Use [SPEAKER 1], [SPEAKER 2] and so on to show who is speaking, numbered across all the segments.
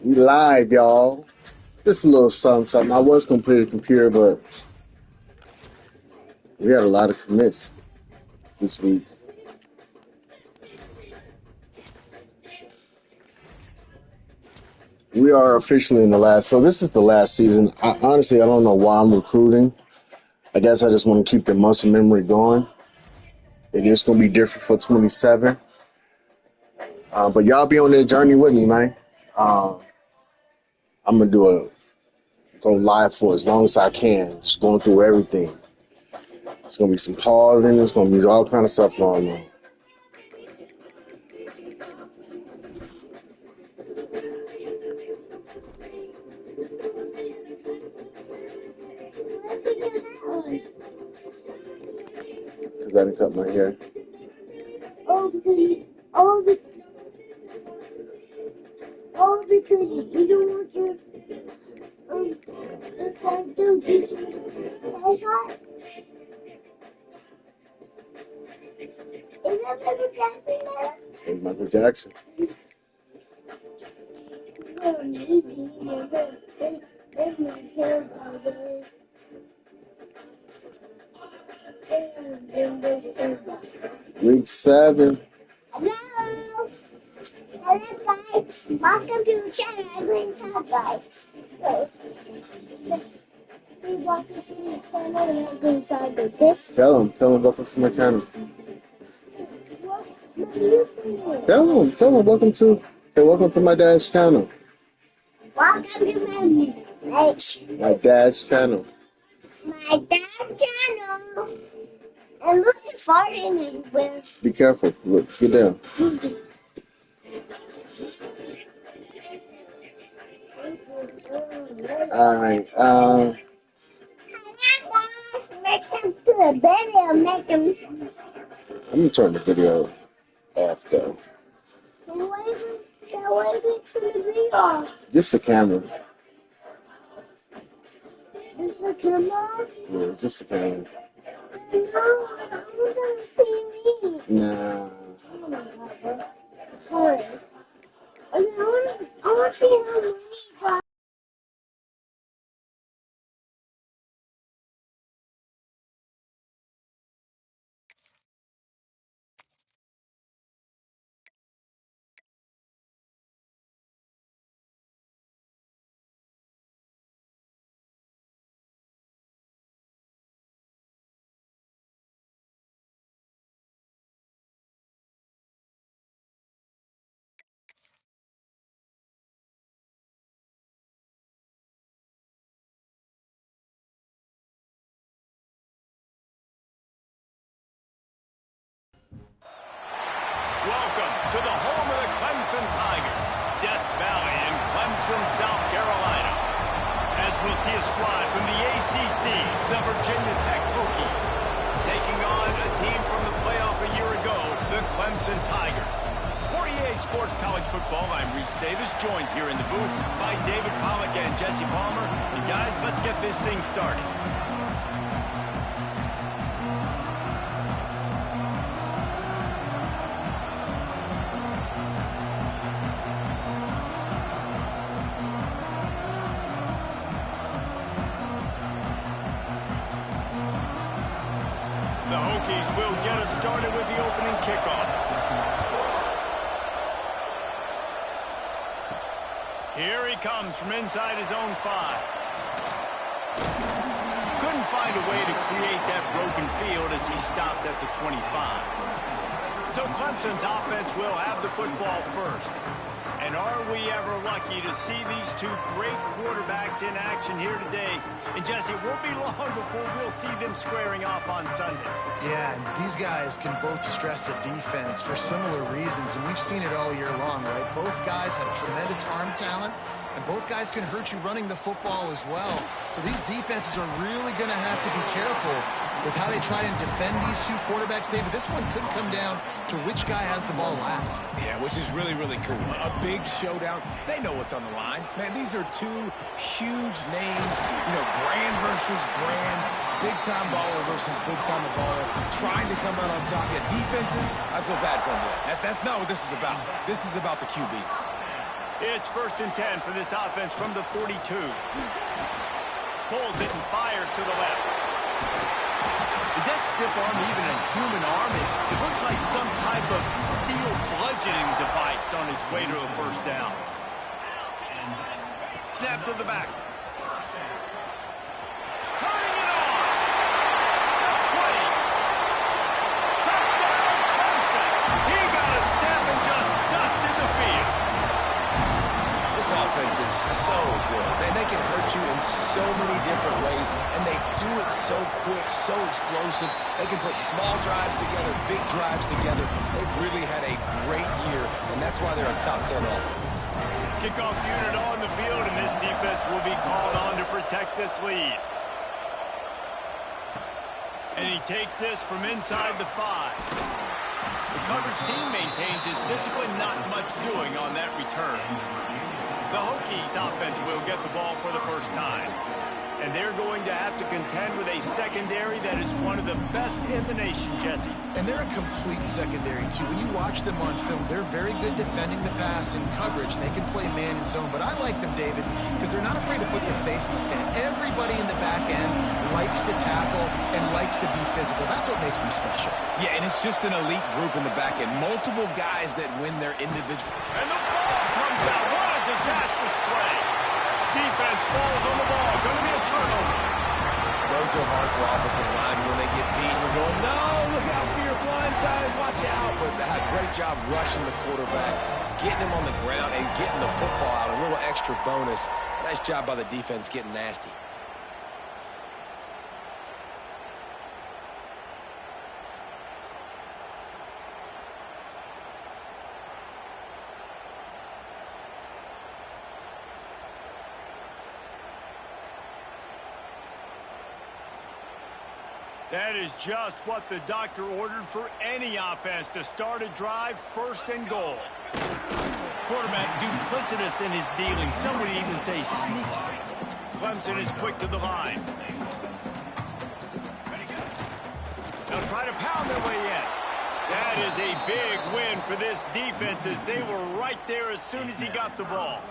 [SPEAKER 1] We live, y'all. Just a little something. I was going to play the computer, but we had a lot of commits this week. We are officially in the last. So this is the last season. Honestly, I don't know why I'm recruiting. I guess I just want to keep the muscle memory going. It is going to be different for 27. But y'all be on that journey with me, man. I'm going to go live for as long as I can. Just going through everything. It's going to be some pausing. There's going to be all kind of stuff going on. Because I didn't cut my hair.
[SPEAKER 2] Because you don't want your to get your haircut. Is that Michael Jackson there?
[SPEAKER 1] It's Michael Jackson.
[SPEAKER 2] There's my hair powder.
[SPEAKER 1] Week 7.
[SPEAKER 2] Hello. Hello, guys. Welcome to the channel. I'm going to talk, guys. Welcome to the channel. I'm going to talk about this.
[SPEAKER 1] Tell him welcome to my channel.
[SPEAKER 2] What are you saying?
[SPEAKER 1] Tell him welcome to my dad's channel.
[SPEAKER 2] Welcome to
[SPEAKER 1] My dad's channel.
[SPEAKER 2] my dad's channel. And looking farting everywhere.
[SPEAKER 1] Be careful. Look, get down. Alright,
[SPEAKER 2] Make him to the bed and make him.
[SPEAKER 1] let me turn the video off though.
[SPEAKER 2] Why did the video off?
[SPEAKER 1] Just the camera.
[SPEAKER 2] Is the camera?
[SPEAKER 1] Yeah, just the camera.
[SPEAKER 2] No, I want to see me.
[SPEAKER 1] Nah.
[SPEAKER 2] Sorry. I want to see how many guys.
[SPEAKER 3] Welcome to the home of the Clemson Tigers, Death Valley in Clemson, South Carolina. As we see a squad from the ACC, the Virginia Tech Hokies, taking on a team from the playoff a year ago, the Clemson Tigers. For EA Sports College Football, I'm Reese Davis, joined here in the booth by David Pollack and Jesse Palmer. And guys, let's get this thing started. The Hokies will get us started with the opening kickoff. Here he comes from inside his own 5. Couldn't find a way to create that broken field as he stopped at the 25. So Clemson's offense will have the football first. And are we ever lucky to see these two great quarterbacks in action here today? And Jesse, it won't be long before we'll see them squaring off on Sundays.
[SPEAKER 4] Yeah, and these guys can both stress a defense for similar reasons, and we've seen it all year long, right? Both guys have tremendous arm talent, and both guys can hurt you running the football as well. So these defenses are really going to have to be careful with how they try and defend these two quarterbacks, David. This one could come down to which guy has the ball last.
[SPEAKER 5] Yeah, which is really, really cool. A big showdown. They know what's on the line. Man, these are two huge names. You know, brand versus brand. Big-time baller versus big-time baller. Trying to come out on top. Yeah, defenses, I feel bad for them. That's not what this is about. This is about the QBs.
[SPEAKER 3] It's 1st and 10 for this offense from the 42. Pulls it and fires to the left. Is that stiff arm even a human arm? It looks like some type of steel bludgeoning device on his way to a first down. Snap to the back. Turning it on. The 20. Touchdown, Clemson. He got a step and just dusted the field.
[SPEAKER 5] This offense is so good. Man, they can hurt you in so many different ways, and they do it so quick, so explosive. They can put small drives together, big drives together. They've really had a great year, and that's why they're a top 10 offense.
[SPEAKER 3] Kickoff unit on the field, and this defense will be called on to protect this lead. And he takes this from inside the 5. The coverage team maintains his discipline, not much doing on that return. The Hokies offense will get the ball for the first time. And they're going to have to contend with a secondary that is one of the best in the nation, Jesse.
[SPEAKER 4] And they're a complete secondary, too. When you watch them on film, they're very good defending the pass and coverage, and they can play man and zone. But I like them, David, because they're not afraid to put their face in the fan. Everybody in the back end likes to tackle and likes to be physical. That's what makes them special.
[SPEAKER 5] Yeah, and it's just an elite group in the back end. Multiple guys that win their individual.
[SPEAKER 3] And the ball comes out. What a disastrous play. Defense falls on the ball. Going to be a turnover.
[SPEAKER 5] Those are hard for offensive line when they get beat. You're going, no, look out for your blind side. Watch out. But great job rushing the quarterback, getting him on the ground, and getting the football out. A little extra bonus. Nice job by the defense getting nasty.
[SPEAKER 3] That is just what the doctor ordered for any offense to start a drive, 1st and goal. Quarterback duplicitous in his dealing. Some would even say sneaky. Clemson is quick to the line. They'll try to pound their way in. That is a big win for this defense as they were right there as soon as he got the ball.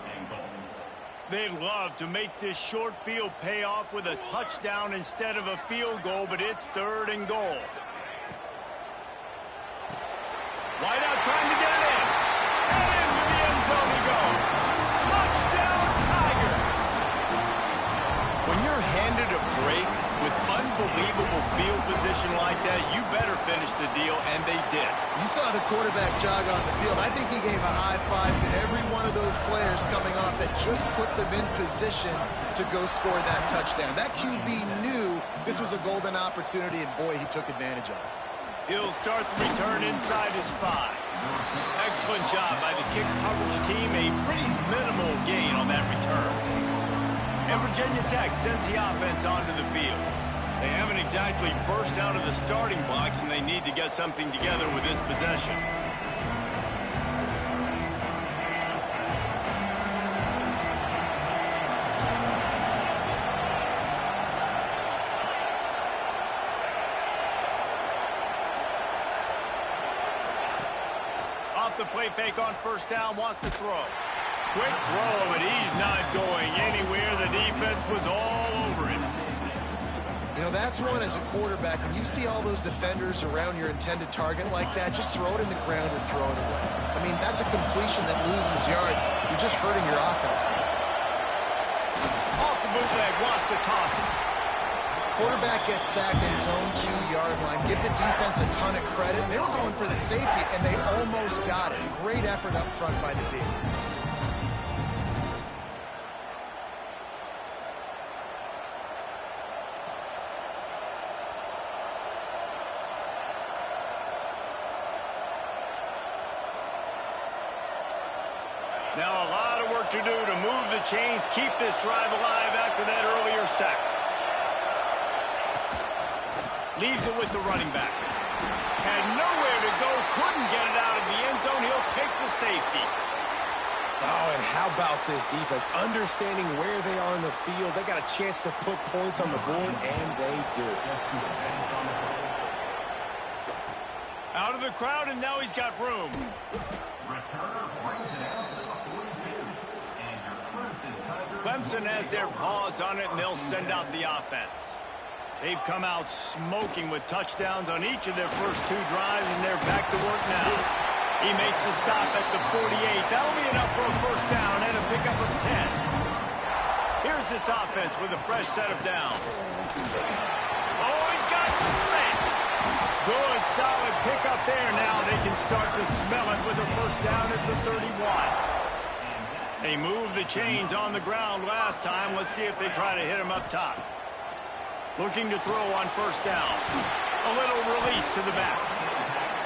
[SPEAKER 3] They'd love to make this short field pay off with a touchdown instead of a field goal, but it's 3rd and goal. Wide out trying to get it in. And into the end zone he goes. Touchdown, Tigers. When you're handed a break with unbelievable field position like that, you better finish the deal, and they did.
[SPEAKER 4] You saw the quarterback jog on the field. I think he gave a high five to every one of those players coming off that just put them in position to go score that touchdown. That QB knew this was a golden opportunity, and boy, he took advantage of it.
[SPEAKER 3] He'll start the return inside his 5. Excellent job by the kick coverage team. A pretty minimal gain on that return. And Virginia Tech sends the offense onto the field. They haven't exactly burst out of the starting blocks, and they need to get something together with this possession. Off the play fake on 1st down, wants to throw. Quick throw, but he's not going anywhere. The defense was all over him.
[SPEAKER 4] You know, that's one as a quarterback. When you see all those defenders around your intended target like that, just throw it in the ground or throw it away. I mean, that's a completion that loses yards. You're just hurting your offense there.
[SPEAKER 3] Off the bootleg, wants to toss it.
[SPEAKER 4] Quarterback gets sacked at his own 2-yard line. Give the defense a ton of credit. They were going for the safety, and they almost got it. Great effort up front by the D.
[SPEAKER 3] Now a lot of work to do to move the chains, keep this drive alive after that earlier sack. Leaves it with the running back. Had nowhere to go, couldn't get it out of the end zone. He'll take the safety.
[SPEAKER 5] Oh, and how about this defense? Understanding where they are in the field. They got a chance to put points on the board, and they do.
[SPEAKER 3] Out of the crowd, and now he's got room. Clemson has their paws on it, and they'll send out the offense. They've come out smoking with touchdowns on each of their first 2 drives, and they're back to work now. He makes the stop at the 48. That'll be enough for a first down and a pickup of 10. Here's this offense with a fresh set of downs. Oh, he's got some space. Good, solid pickup there. Now they can start to smell it with a first down at the 31. They moved the chains on the ground last time. Let's see if they try to hit him up top. Looking to throw on first down. A little release to the back.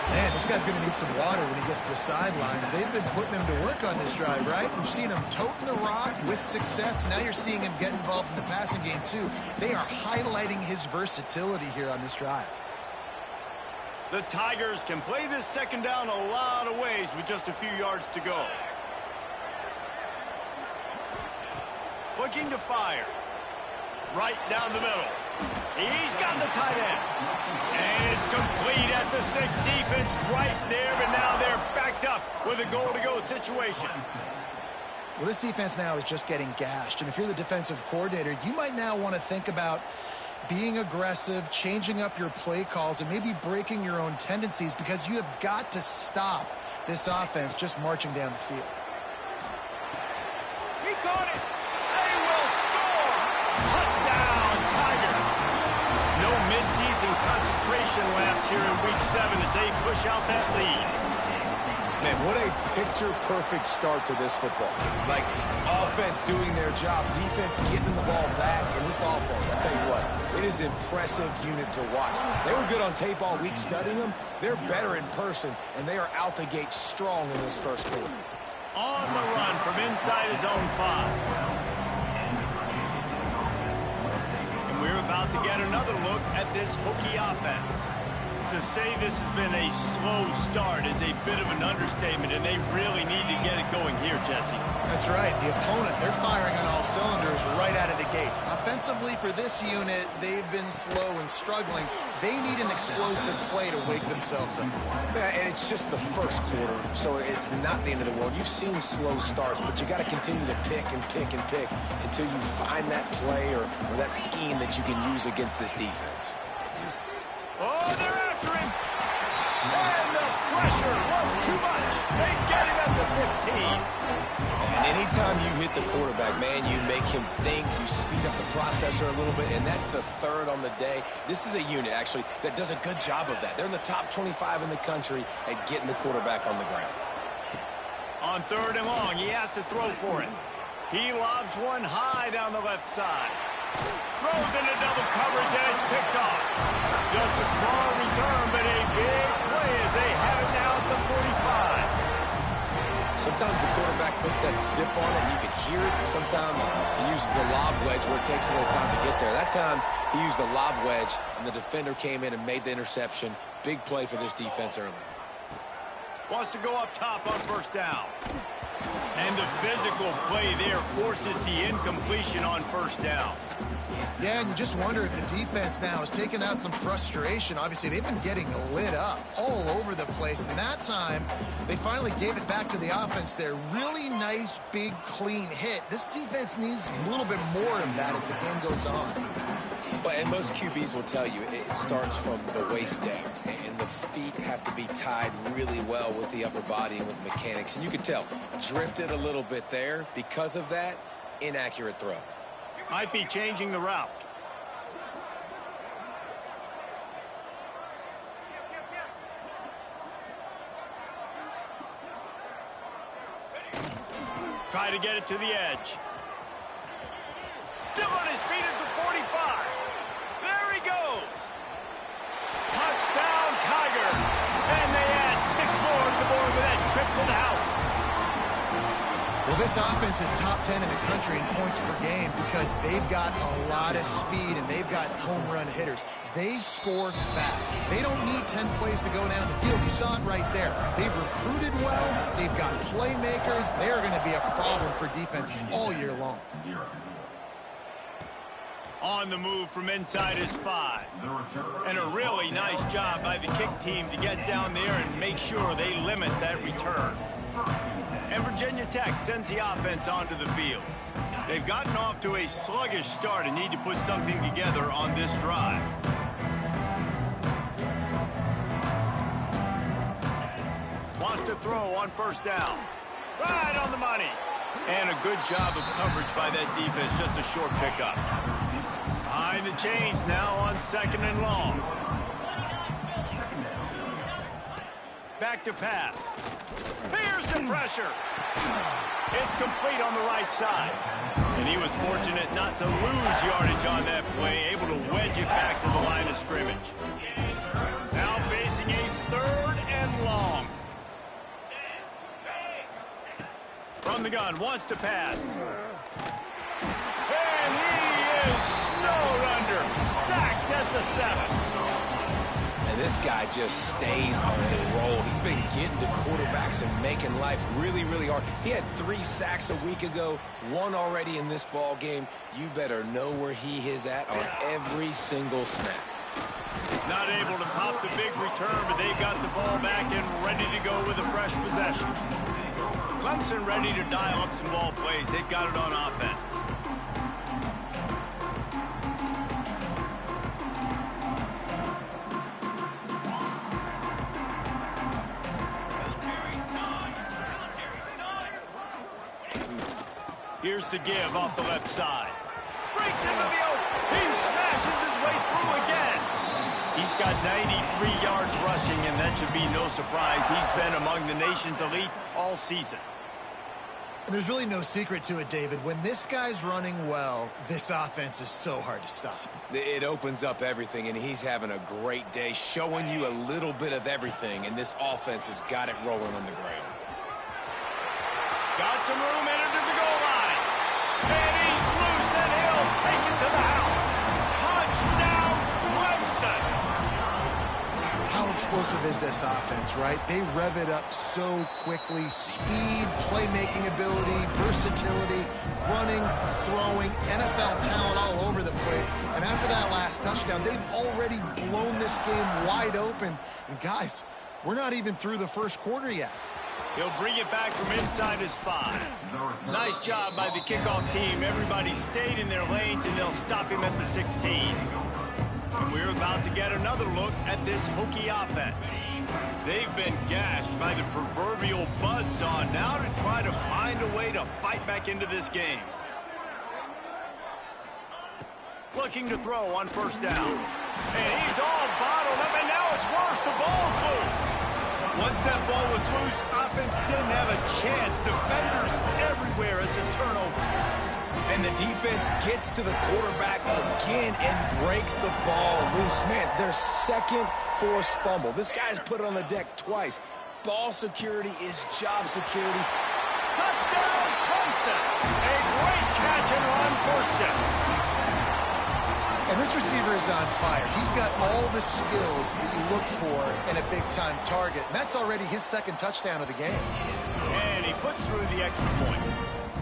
[SPEAKER 4] Man, this guy's going to need some water when he gets to the sidelines. They've been putting him to work on this drive, right? We've seen him toting the rock with success. Now you're seeing him get involved in the passing game, too. They are highlighting his versatility here on this drive.
[SPEAKER 3] The Tigers can play this second down a lot of ways with just a few yards to go. Looking to fire. Right down the middle. He's got the tight end. And it's complete at the 6. Defense right there, but now they're backed up with a goal-to-go situation.
[SPEAKER 4] Well, this defense now is just getting gashed. And if you're the defensive coordinator, you might now want to think about being aggressive, changing up your play calls, and maybe breaking your own tendencies, because you have got to stop this offense just marching down the field.
[SPEAKER 3] He caught it. They will score. Touchdown, Tigers. No midseason concentration laps here in Week 7 as they push out that lead.
[SPEAKER 5] Man, what a picture-perfect start to this football. Like, offense doing their job, defense getting the ball back, and this offense, I'll tell you what, it is an impressive unit to watch. They were good on tape all week studying them. They're better in person, and they are out the gate strong in this first quarter.
[SPEAKER 3] On the run from inside his own 5. And we're about to get another look at this Hokie offense. To say this has been a slow start is a bit of an understatement, and they really need to get it going here, Jesse.
[SPEAKER 4] That's right. The opponent, they're firing on all cylinders right out of the gate. Offensively, for this unit, they've been slow and struggling. They need an explosive play to wake themselves up.
[SPEAKER 5] Yeah, and it's just the first quarter, so it's not the end of the world. You've seen slow starts, but you got to continue to pick and pick and pick until you find that play or that scheme that you can use against this defense.
[SPEAKER 3] Oh, they're after him. And the pressure was too much. They get him at the 15.
[SPEAKER 5] And anytime you hit the quarterback, man, you make him think, you speed up the processor a little bit, and that's the 3rd on the day. This is a unit, actually, that does a good job of that. They're in the top 25 in the country at getting the quarterback on the ground.
[SPEAKER 3] On 3rd and long, he has to throw for it. He lobs one high down the left side. Throws into double coverage, and it's picked off. Just a small return, but a big play as they have it now at the 45.
[SPEAKER 5] Sometimes the quarterback puts that zip on it, and you can hear it. Sometimes he uses the lob wedge where it takes a little time to get there. That time, he used the lob wedge, and the defender came in and made the interception. Big play for this defense early.
[SPEAKER 3] Wants to go up top on first down. And the physical play there forces the incompletion on first down.
[SPEAKER 4] Yeah, and you just wonder if the defense now is taking out some frustration. Obviously, they've been getting lit up all over the place. And that time, they finally gave it back to the offense there. Really nice, big, clean hit. This defense needs a little bit more of that as the game goes on.
[SPEAKER 5] But and most QBs will tell you it starts from the waist down, and the feet have to be tied really well with the upper body and with the mechanics. And you can tell, drifted a little bit there. Because of that, inaccurate throw.
[SPEAKER 3] Might be changing the route. Try to get it to the edge. Still on his feet at the 45. There he goes. Touchdown, Tigers. And they add 6 more to the board with that trip to the house.
[SPEAKER 4] Well, this offense is top 10 in the country in points per game because they've got a lot of speed and they've got home run hitters. They score fast. They don't need 10 plays to go down the field. You saw it right there. They've recruited well. They've got playmakers. They're going to be a problem for defenses all year long.
[SPEAKER 3] On the move from inside his 5. And a really nice job by the kick team to get down there and make sure they limit that return. And Virginia Tech sends the offense onto the field. They've gotten off to a sluggish start and need to put something together on this drive. Wants to throw on first down. Right on the money. And a good job of coverage by that defense, just a short pickup. Behind the chains now on 2nd and long. Back to pass. Here's the pressure. It's complete on the right side. And he was fortunate not to lose yardage on that play, able to wedge it back to the line of scrimmage. Now facing a 3rd and long. From the gun, wants to pass. And he is snowed under. Sacked at the 7.
[SPEAKER 5] And this guy just stays on a roll. He's been getting to quarterbacks and making life really, really hard. He had 3 sacks a week ago, 1 already in this ball game. You better know where he is at on every single snap.
[SPEAKER 3] Not able to pop the big return, but they've got the ball back and ready to go with a fresh possession. Clemson ready to dial up some ball plays. They've got it on offense. Here's the give off the left side. Breaks into the open. He smashes his way through again. He's got 93 yards rushing, and that should be no surprise. He's been among the nation's elite all season.
[SPEAKER 4] And there's really no secret to it, David. When this guy's running well, this offense is so hard to stop.
[SPEAKER 5] It opens up everything, and he's having a great day, showing you a little bit of everything, and this offense has got it rolling on the ground.
[SPEAKER 3] Got some room, entered to the goal line. And he's loose, and he'll take it to the house. Touchdown, Clemson.
[SPEAKER 4] How explosive is this offense, right? They rev it up so quickly. Speed, playmaking ability, versatility, running, throwing, NFL talent all over the place. And after that last touchdown, they've already blown this game wide open. And guys, we're not even through the first quarter yet.
[SPEAKER 3] He'll bring it back from inside his 5. Nice job by the kickoff team. Everybody stayed in their lanes, and they'll stop him at the 16. And we're about to get another look at this Hokie offense. They've been gashed by the proverbial buzzsaw now to try to find a way to fight back into this game. Looking to throw on first down. And he's all bottled up, and now it's worse. The ball's loose. Once that ball was loose, offense didn't have a chance. Defenders everywhere. It's a turnover.
[SPEAKER 5] And the defense gets to the quarterback again and breaks the ball loose. Man, their 2nd forced fumble. This guy's put it on the deck twice. Ball security is job security.
[SPEAKER 3] Touchdown, Clemson. A great catch and run for 6.
[SPEAKER 4] And this receiver is on fire. He's got all the skills that you look for in a big-time target. And that's already his 2nd touchdown of the game.
[SPEAKER 3] And he puts through the extra point.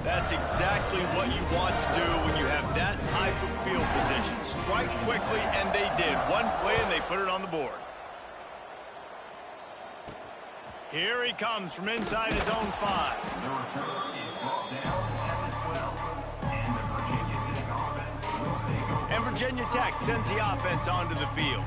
[SPEAKER 3] That's exactly what you want to do when you have that type of field position. Strike quickly, and they did. One play, and they put it on the board. Here he comes from inside his own 5. And Virginia Tech sends the offense onto the field.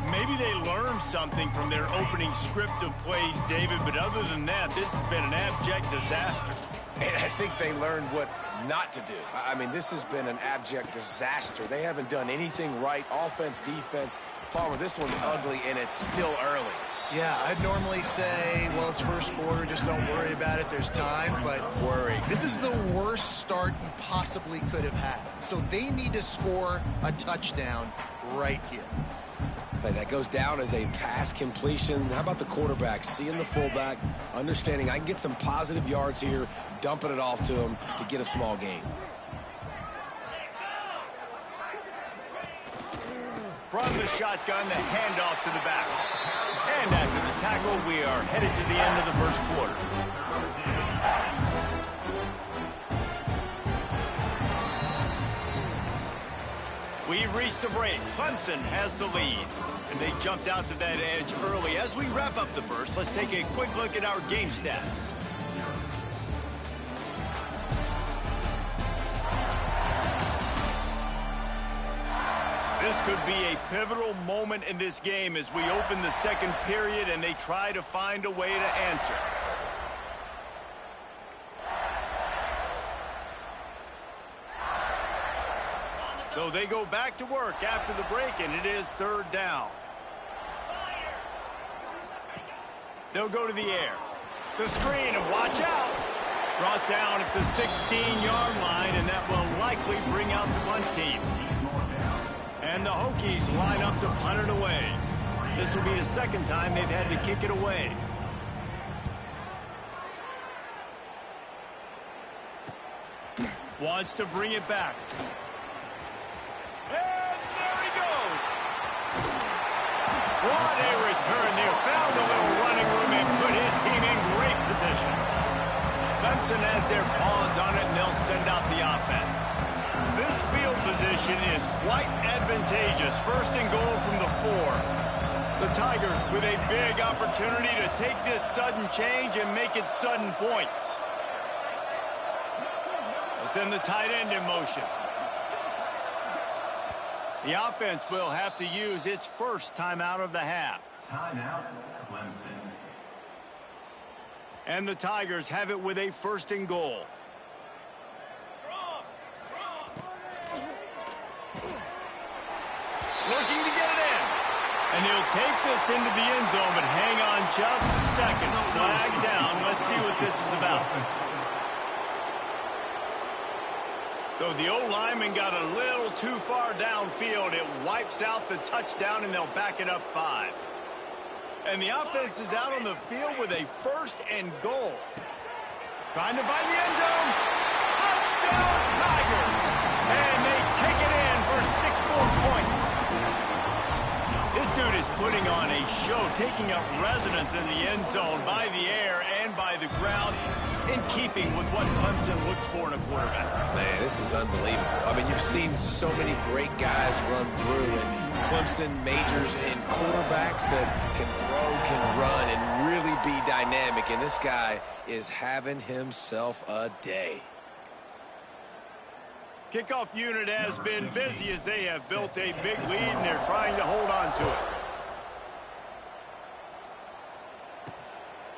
[SPEAKER 3] Maybe they learned something from their opening script of plays, David, but other than that, this has been an abject disaster.
[SPEAKER 5] And I think they learned what not to do. I mean, this has been an abject disaster. They haven't done anything right, offense, defense. Palmer, this one's ugly, and it's still early.
[SPEAKER 4] Yeah, I'd normally say, well, it's first quarter, just don't worry about it, there's time, but this is the worst start you possibly could have had. So they need to score a touchdown right here.
[SPEAKER 5] But that goes down as a pass completion. How about the quarterback seeing the fullback, understanding I can get some positive yards here, dumping it off to him to get a small gain.
[SPEAKER 3] From the shotgun, the handoff to the back. And after the tackle, we are headed to the end of the first quarter. We've reached the break. Clemson has the lead. And they jumped out to that edge early. As we wrap up the first, let's take a quick look at our game stats. This could be a pivotal moment in this game as we open the second period and they try to find a way to answer. So they go back to work after the break, and it is third down. They'll go to the air. The screen, and watch out. Brought down at the 16-yard line, and that will likely bring out the punt team. And the Hokies line up to punt it away. This will be the second time they've had to kick it away. Wants to bring it back. And there he goes. What a return there. Found a little running room and put his team in great position. Clemson has their paws on it, and they'll send out the offense. This field position is quite advantageous. First and goal from the 4. The Tigers with a big opportunity to take this sudden change and make it sudden points. They'll send the tight end in motion. The offense will have to use its first timeout of the half.
[SPEAKER 6] Timeout, Clemson.
[SPEAKER 3] And the Tigers have it with a first and goal. Looking to get it in. And he'll take this into the end zone, but hang on just a second. Flag down. Let's see what this is about. So the O-lineman got a little too far downfield. It wipes out the touchdown, and they'll back it up 5. And the offense is out on the field with a first and goal. Trying to find the end zone. Touchdown, Tigers! And they take it in for 6 more points. This dude is putting on a show, taking up residence in the end zone by the air and by the ground, in keeping with what Clemson looks for in a quarterback.
[SPEAKER 5] Man, this is unbelievable. I mean, you've seen so many great guys run through, and Clemson majors in quarterbacks that can throw, can run, and really be dynamic. And this guy is having himself a day.
[SPEAKER 3] Kickoff unit has been busy as they have built a big lead, and they're trying to hold on to it.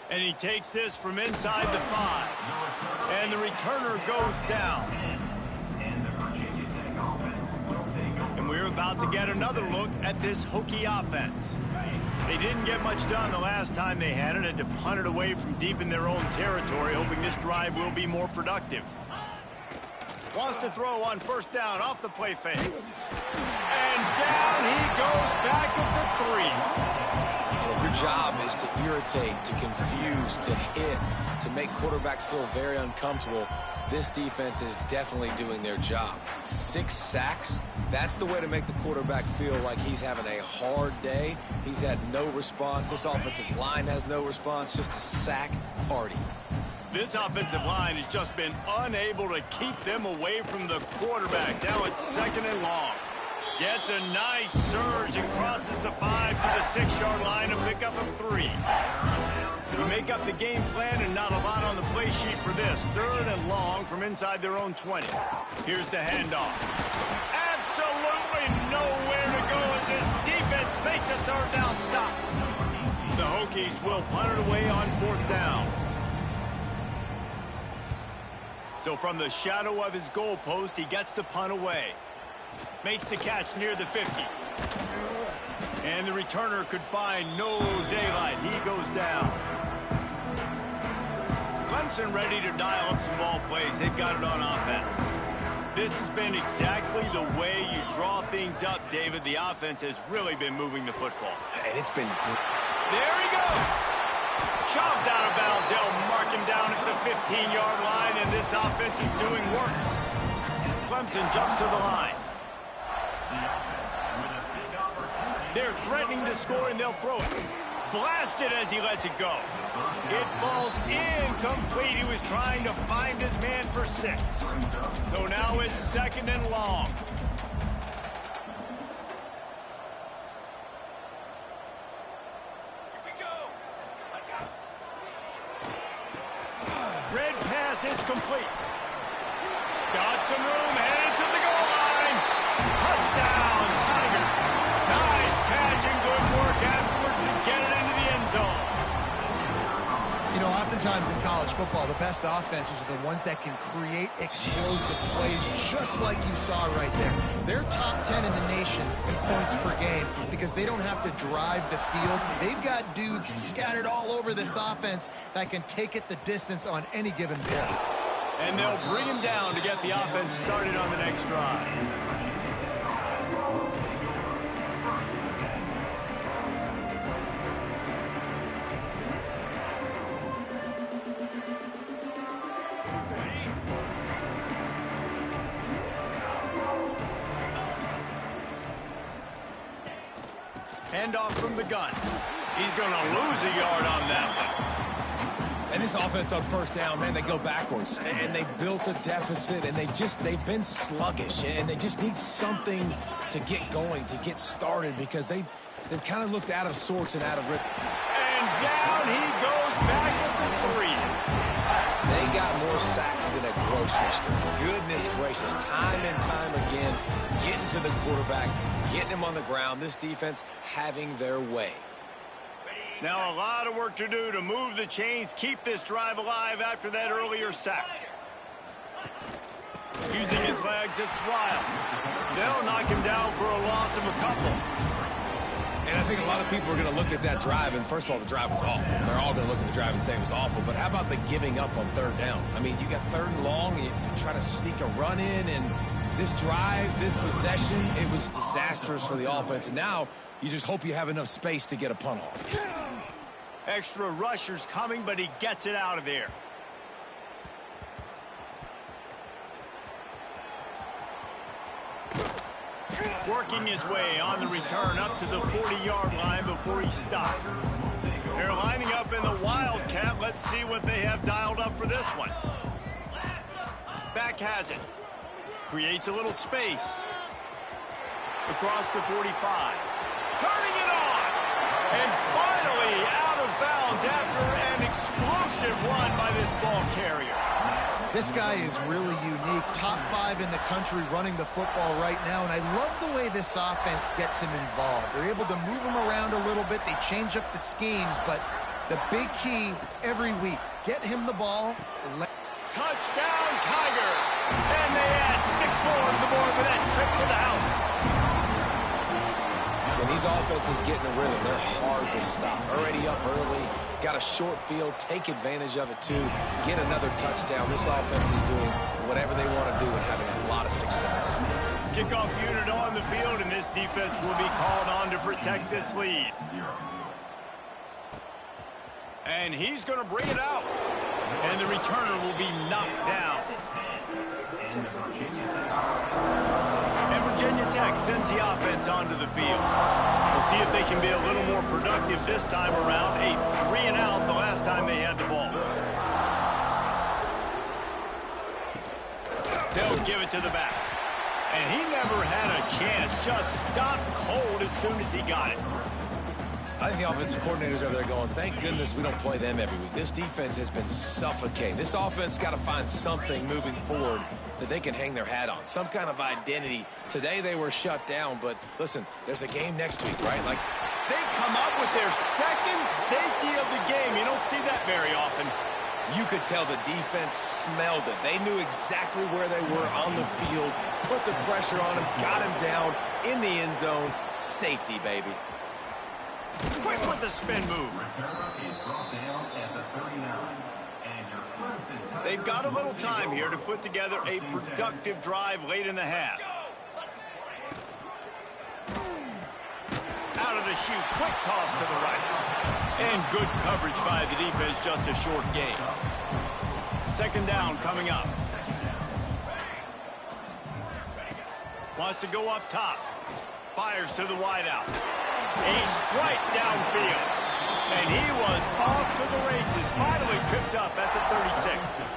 [SPEAKER 3] And he takes this from inside the 5. And the returner goes down. And we're about to get another look at this Hokie offense. They didn't get much done the last time they had it, and to punt it away from deep in their own territory, hoping this drive will be more productive. Wants to throw on first down off the play fake. And down he goes back at the 3.
[SPEAKER 5] And if your job is to irritate, to confuse, to hit, to make quarterbacks feel very uncomfortable, this defense is definitely doing their job. 6 sacks, that's the way to make the quarterback feel like he's having a hard day. He's had no response. This offensive line has no response, just a sack party.
[SPEAKER 3] This offensive line has just been unable to keep them away from the quarterback. Now it's second and long. Gets a nice surge and crosses the 5 to the 6-yard line, a pickup of 3. We make up the game plan and not a lot on the play sheet for this. Third and long from inside their own 20. Here's the handoff. Absolutely nowhere to go as this defense makes a third down stop. The Hokies will punt it away on 4th down. So from the shadow of his goalpost, he gets the punt away. Makes the catch near the 50. And the returner could find no daylight. He goes down. Clemson ready to dial up some ball plays. They've got it on offense. This has been exactly the way you draw things up, David. The offense has really been moving the football.
[SPEAKER 5] And it's been good.
[SPEAKER 3] There he goes. Shoved out of bounds. They'll mark him down at the 15-yard line, and this offense is doing work. Clemson jumps to the line. They're threatening to score, and they'll throw it. Blasted as he lets it go. It falls incomplete. He was trying to find his man for 6. So now it's 2nd and long. Red pass, it's complete. Got some room, headed to the goal line. Touchdown, Tigers. Nice catch and good work afterwards to get it into the end zone.
[SPEAKER 4] You know, oftentimes in college football, the best offenses are the ones that can create explosive plays just like you saw right there. They're top 10 in the nation in points per game because they don't have to drive the field. They've got dudes scattered all over this offense that can take it the distance on any given play.
[SPEAKER 3] And they'll bring him down to get the offense started on the next drive. Handoff from the gun. He's going to lose a yard on that one.
[SPEAKER 5] And this offense on first down, man, they go backwards. And they built a deficit, and they've been sluggish. And they just need something to get going, to get started, because they've kind of looked out of sorts and out of rhythm.
[SPEAKER 3] And down he goes back at the 3.
[SPEAKER 5] They got more sacks than a grocery store. Goodness gracious, time and time again, getting to the quarterback, getting him on the ground. This defense having their way.
[SPEAKER 3] Now a lot of work to do to move the chains, keep this drive alive after that earlier sack. Using his legs, it's Wiles. They'll knock him down for a loss of a couple.
[SPEAKER 5] And I think a lot of people are going to look at that drive, and first of all, the drive was awful. They're all going to look at the drive and say it was awful. But how about the giving up on 3rd down? I mean, you got 3rd and long, and you try to sneak a run in, and this drive, this possession, it was disastrous for the offense. And now you just hope you have enough space to get a punt off.
[SPEAKER 3] Extra rushers coming, but he gets it out of there. Working his way on the return up to the 40-yard line before he stopped. They're lining up in the Wildcat. Let's see what they have dialed up for this one. Back has it. Creates a little space. Across the 45. Turning it on. And finally out of bounds after an explosive run by this ball carrier.
[SPEAKER 4] This guy is really unique. Top 5 in the country running the football right now, and I love the way this offense gets him involved. They're able to move him around a little bit. They change up the schemes, but the big key every week, get him the ball.
[SPEAKER 3] Touchdown, Tigers! And they add 6 more to the board with that trip to the house.
[SPEAKER 5] When these offenses get in a rhythm, they're hard to stop. Already up early, got a short field, take advantage of it too, get another touchdown. This offense is doing whatever they want to do and having a lot of success.
[SPEAKER 3] Kickoff unit on the field, and this defense will be called on to protect this lead. And he's going to bring it out. And the returner will be knocked down. And Virginia Tech sends the offense onto the field. We'll see if they can be a little more productive this time around. A 3-and-out the last time they had the ball. They'll give it to the back. And he never had a chance. Just stopped cold as soon as he got it.
[SPEAKER 5] I think the offensive coordinators over there going, thank goodness we don't play them every week. This defense has been suffocating. This offense got to find something moving forward that they can hang their hat on, some kind of identity. Today they were shut down, but listen, there's a game next week, right? Like,
[SPEAKER 3] they come up with their second safety of the game. You don't see that very often.
[SPEAKER 5] You could tell the defense smelled it. They knew exactly where they were on the field, put the pressure on him, got him down in the end zone. Safety, baby.
[SPEAKER 3] Quick with the spin move.
[SPEAKER 6] Returner is brought down at the 39. And your
[SPEAKER 3] They've got a little time here to put together a productive drive late in the half. Out of the chute, quick toss to the right. And good coverage by the defense, just a short gain. Second down coming up. Wants to go up top. Fires to the wideout. A strike downfield. And he was off to the races. Finally tripped up at the 36.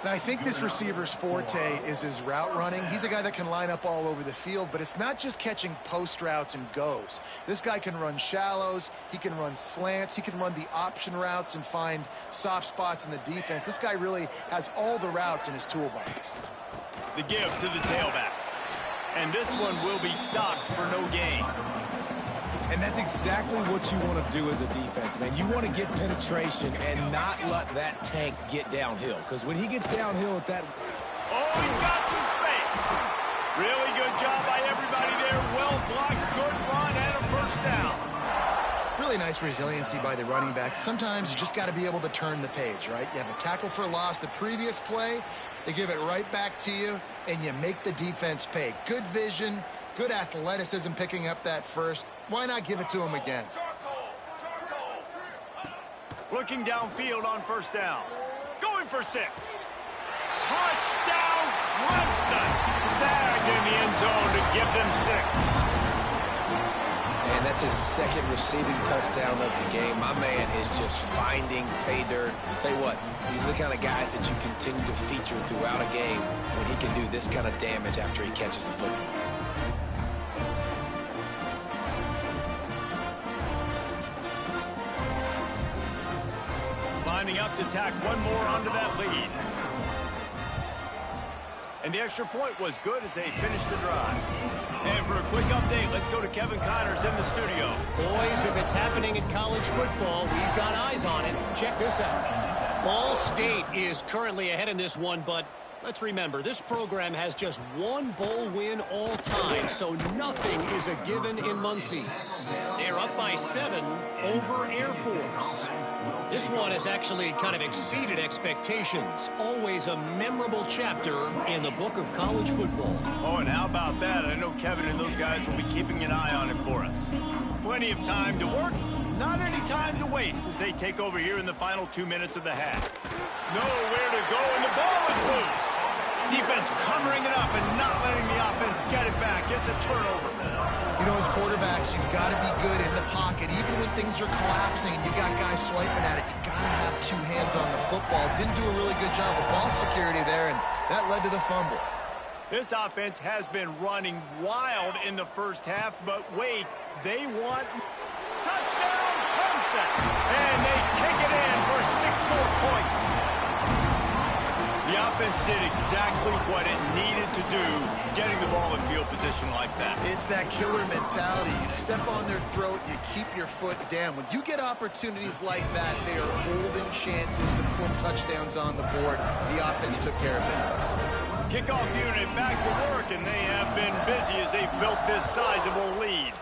[SPEAKER 4] Now, I think this receiver's forte is his route running. He's a guy that can line up all over the field, but it's not just catching post routes and goes. This guy can run shallows, he can run slants, he can run the option routes and find soft spots in the defense. This guy really has all the routes in his toolbox.
[SPEAKER 3] The give to the tailback. And this one will be stopped for no gain.
[SPEAKER 5] And that's exactly what you want to do as a defense, man. You want to get penetration and not let that tank get downhill. Because when he gets downhill at that...
[SPEAKER 3] Oh, he's got some space. Really good job by everybody there. Well blocked, good run, and a first down.
[SPEAKER 4] Really nice resiliency by the running back. Sometimes you just got to be able to turn the page, right? You have a tackle for loss the previous play, they give it right back to you, and you make the defense pay. Good vision, good athleticism picking up that first. Why not give it to him again?
[SPEAKER 3] Looking downfield on first down. Going for 6. Touchdown, Clemson. Snagged in the end zone to give them 6.
[SPEAKER 5] And that's his second receiving touchdown of the game. My man is just finding pay dirt. Tell you what, these are the kind of guys that you continue to feature throughout a game when he can do this kind of damage after he catches the football.
[SPEAKER 3] Lining up to tack one more onto that lead. And the extra point was good as they finished the drive. And for a quick update, let's go to Kevin Connors in the studio.
[SPEAKER 7] Boys, if it's happening in college football, we've got eyes on it. Check this out. Ball State is currently ahead in this one, but let's remember, this program has just one bowl win all time, so nothing is a given in Muncie. They're up by 7 over Air Force. This one has actually kind of exceeded expectations. Always a memorable chapter in the book of college football.
[SPEAKER 3] Oh, and how about that? I know Kevin and those guys will be keeping an eye on it for us. Plenty of time to work, not any time to waste as they take over here in the final 2 minutes of the half. Nowhere to go, and the ball is loose. Defense covering it up and not letting the offense get it back. Gets a turnover.
[SPEAKER 4] You know, as quarterbacks, you've got to be good in the pocket. Even when things are collapsing and you got guys swiping at it, you got to have 2 hands on the football. Didn't do a really good job of ball security there, and that led to the fumble.
[SPEAKER 3] This offense has been running wild in the first half, but wait, they want touchdown Clemson. And they take it in for 6 more points. The offense did exactly what it needed to do, getting the ball in field position like that.
[SPEAKER 4] It's that killer mentality. You step on their throat, you keep your foot down. When you get opportunities like that, they are golden chances to put touchdowns on the board. The offense took care of business.
[SPEAKER 3] Kickoff unit back to work, and they have been busy as they've built this sizable lead.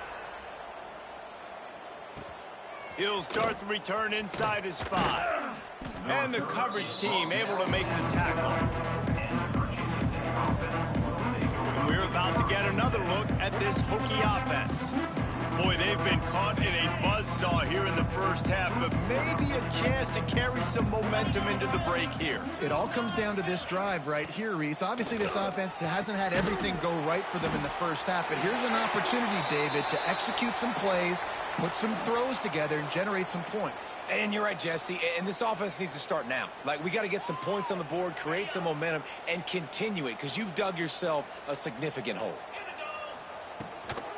[SPEAKER 3] He'll start the return inside his 5. And the coverage team able to make the tackle. And we're about to get another look at this Hokie offense. Boy, they've been caught in a buzzsaw here in the first half, but maybe a chance to carry some momentum into the break here.
[SPEAKER 4] It all comes down to this drive right here, Reese. Obviously, this offense hasn't had everything go right for them in the first half, but here's an opportunity, David, to execute some plays, put some throws together, and generate some points.
[SPEAKER 5] And you're right, Jesse, and this offense needs to start now. Like, we got to get some points on the board, create some momentum, and continue it, because you've dug yourself a significant hole.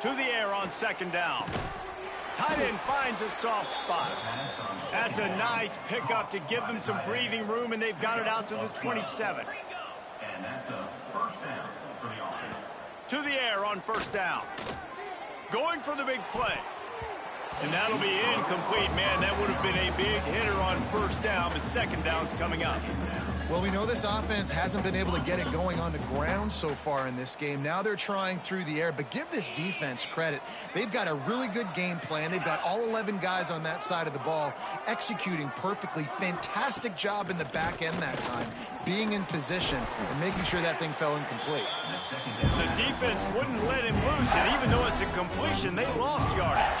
[SPEAKER 3] To the air on second down. Tight end finds a soft spot. That's a nice pickup to give them some breathing room, and they've got it out to the 27.
[SPEAKER 6] And that's a first down for the offense.
[SPEAKER 3] To the air on first down. Going for the big play. And that'll be incomplete, man. That would have been a big hitter on first down, but second down's coming up.
[SPEAKER 4] Well, we know this offense hasn't been able to get it going on the ground so far in this game. Now they're trying through the air, but give this defense credit. They've got a really good game plan. They've got all 11 guys on that side of the ball executing perfectly. Fantastic job in the back end that time, being in position and making sure that thing fell incomplete.
[SPEAKER 3] The defense wouldn't let him loose, and even though it's a completion, they lost yardage.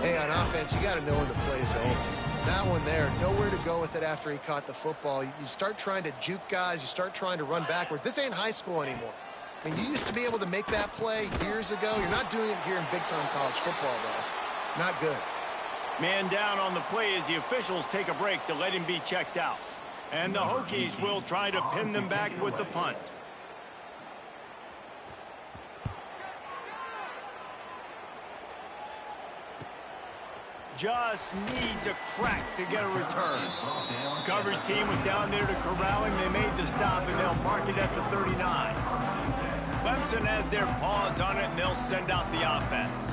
[SPEAKER 4] Hey, on offense, you got to know when the play's over. That one there, nowhere to go with it after he caught the football. You start trying to juke guys. You start trying to run backward. This ain't high school anymore. I mean, you used to be able to make that play years ago. You're not doing it here in big-time college football, though. Not good.
[SPEAKER 3] Man down on the play as the officials take a break to let him be checked out. And the Hokies will try to pin them back with the punt. Just needs a crack to get a return. The coverage team was down there to corral him. They made the stop, and they'll mark it at the 39. Clemson has their paws on it, and they'll send out the offense.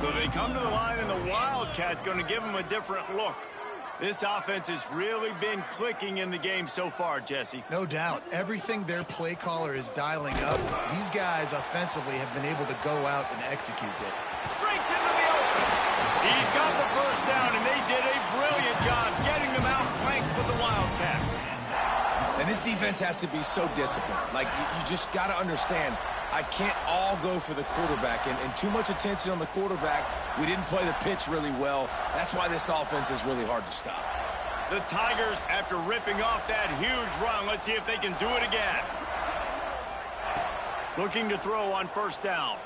[SPEAKER 3] So they come to the line, and the Wildcat going to give them a different look. This offense has really been clicking in the game so far, Jesse.
[SPEAKER 4] No doubt. Everything their play caller is dialing up, these guys offensively have been able to go out and execute it.
[SPEAKER 3] Breaks into the open. He's got the first down, and they did a brilliant job getting them out flanked with the Wildcat.
[SPEAKER 5] And this defense has to be so disciplined. Like, you just got to understand, I can't all go for the quarterback, and too much attention on the quarterback. We didn't play the pitch really well. That's why this offense is really hard to stop.
[SPEAKER 3] The Tigers, after ripping off that huge run, let's see if they can do it again. Looking to throw on first down.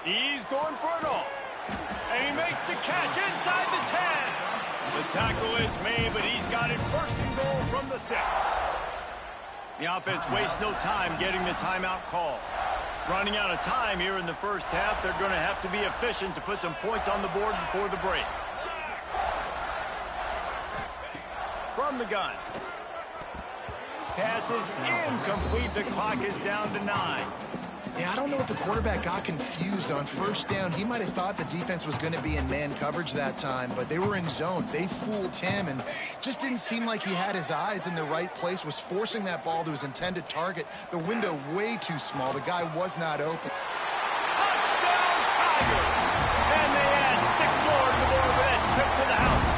[SPEAKER 3] He's going for it all. And he makes the catch inside the 10. The tackle is made, but he's got it first and goal from the 6. The offense wastes no time getting the timeout call. Running out of time here in the first half, they're going to have to be efficient to put some points on the board before the break. From the gun. Pass is incomplete. The clock is down to 9.
[SPEAKER 4] Yeah, I don't know if the quarterback got confused on first down. He might have thought the defense was going to be in man coverage that time, but they were in zone. They fooled him and just didn't seem like he had his eyes in the right place, was forcing that ball to his intended target. The window way too small. The guy was not open.
[SPEAKER 3] Touchdown, Tigers! And they add 6 more to the board with that trip to the house.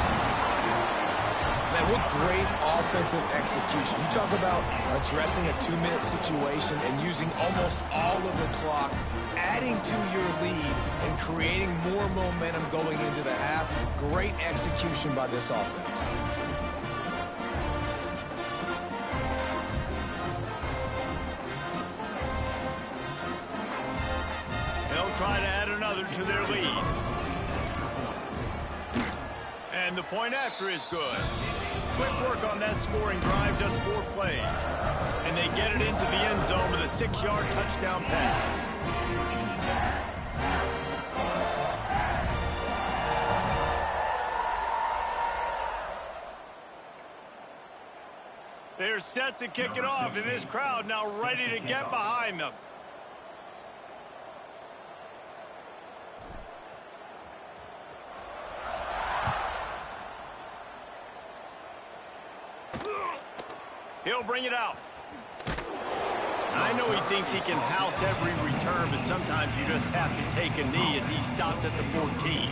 [SPEAKER 5] Man, what great offensive execution. You talk about addressing a 2-minute situation and using almost all of the clock, adding to your lead and creating more momentum going into the half. Great execution by this offense.
[SPEAKER 3] They'll try to add another to their lead. And the point after is good. Quick work on that scoring drive, just 4 plays. And they get it into the end zone with a 6-yard touchdown pass. They're set to kick it off, and this crowd now ready to get behind them. He'll bring it out. I know he thinks he can house every return, but sometimes you just have to take a knee as he stopped at the 14.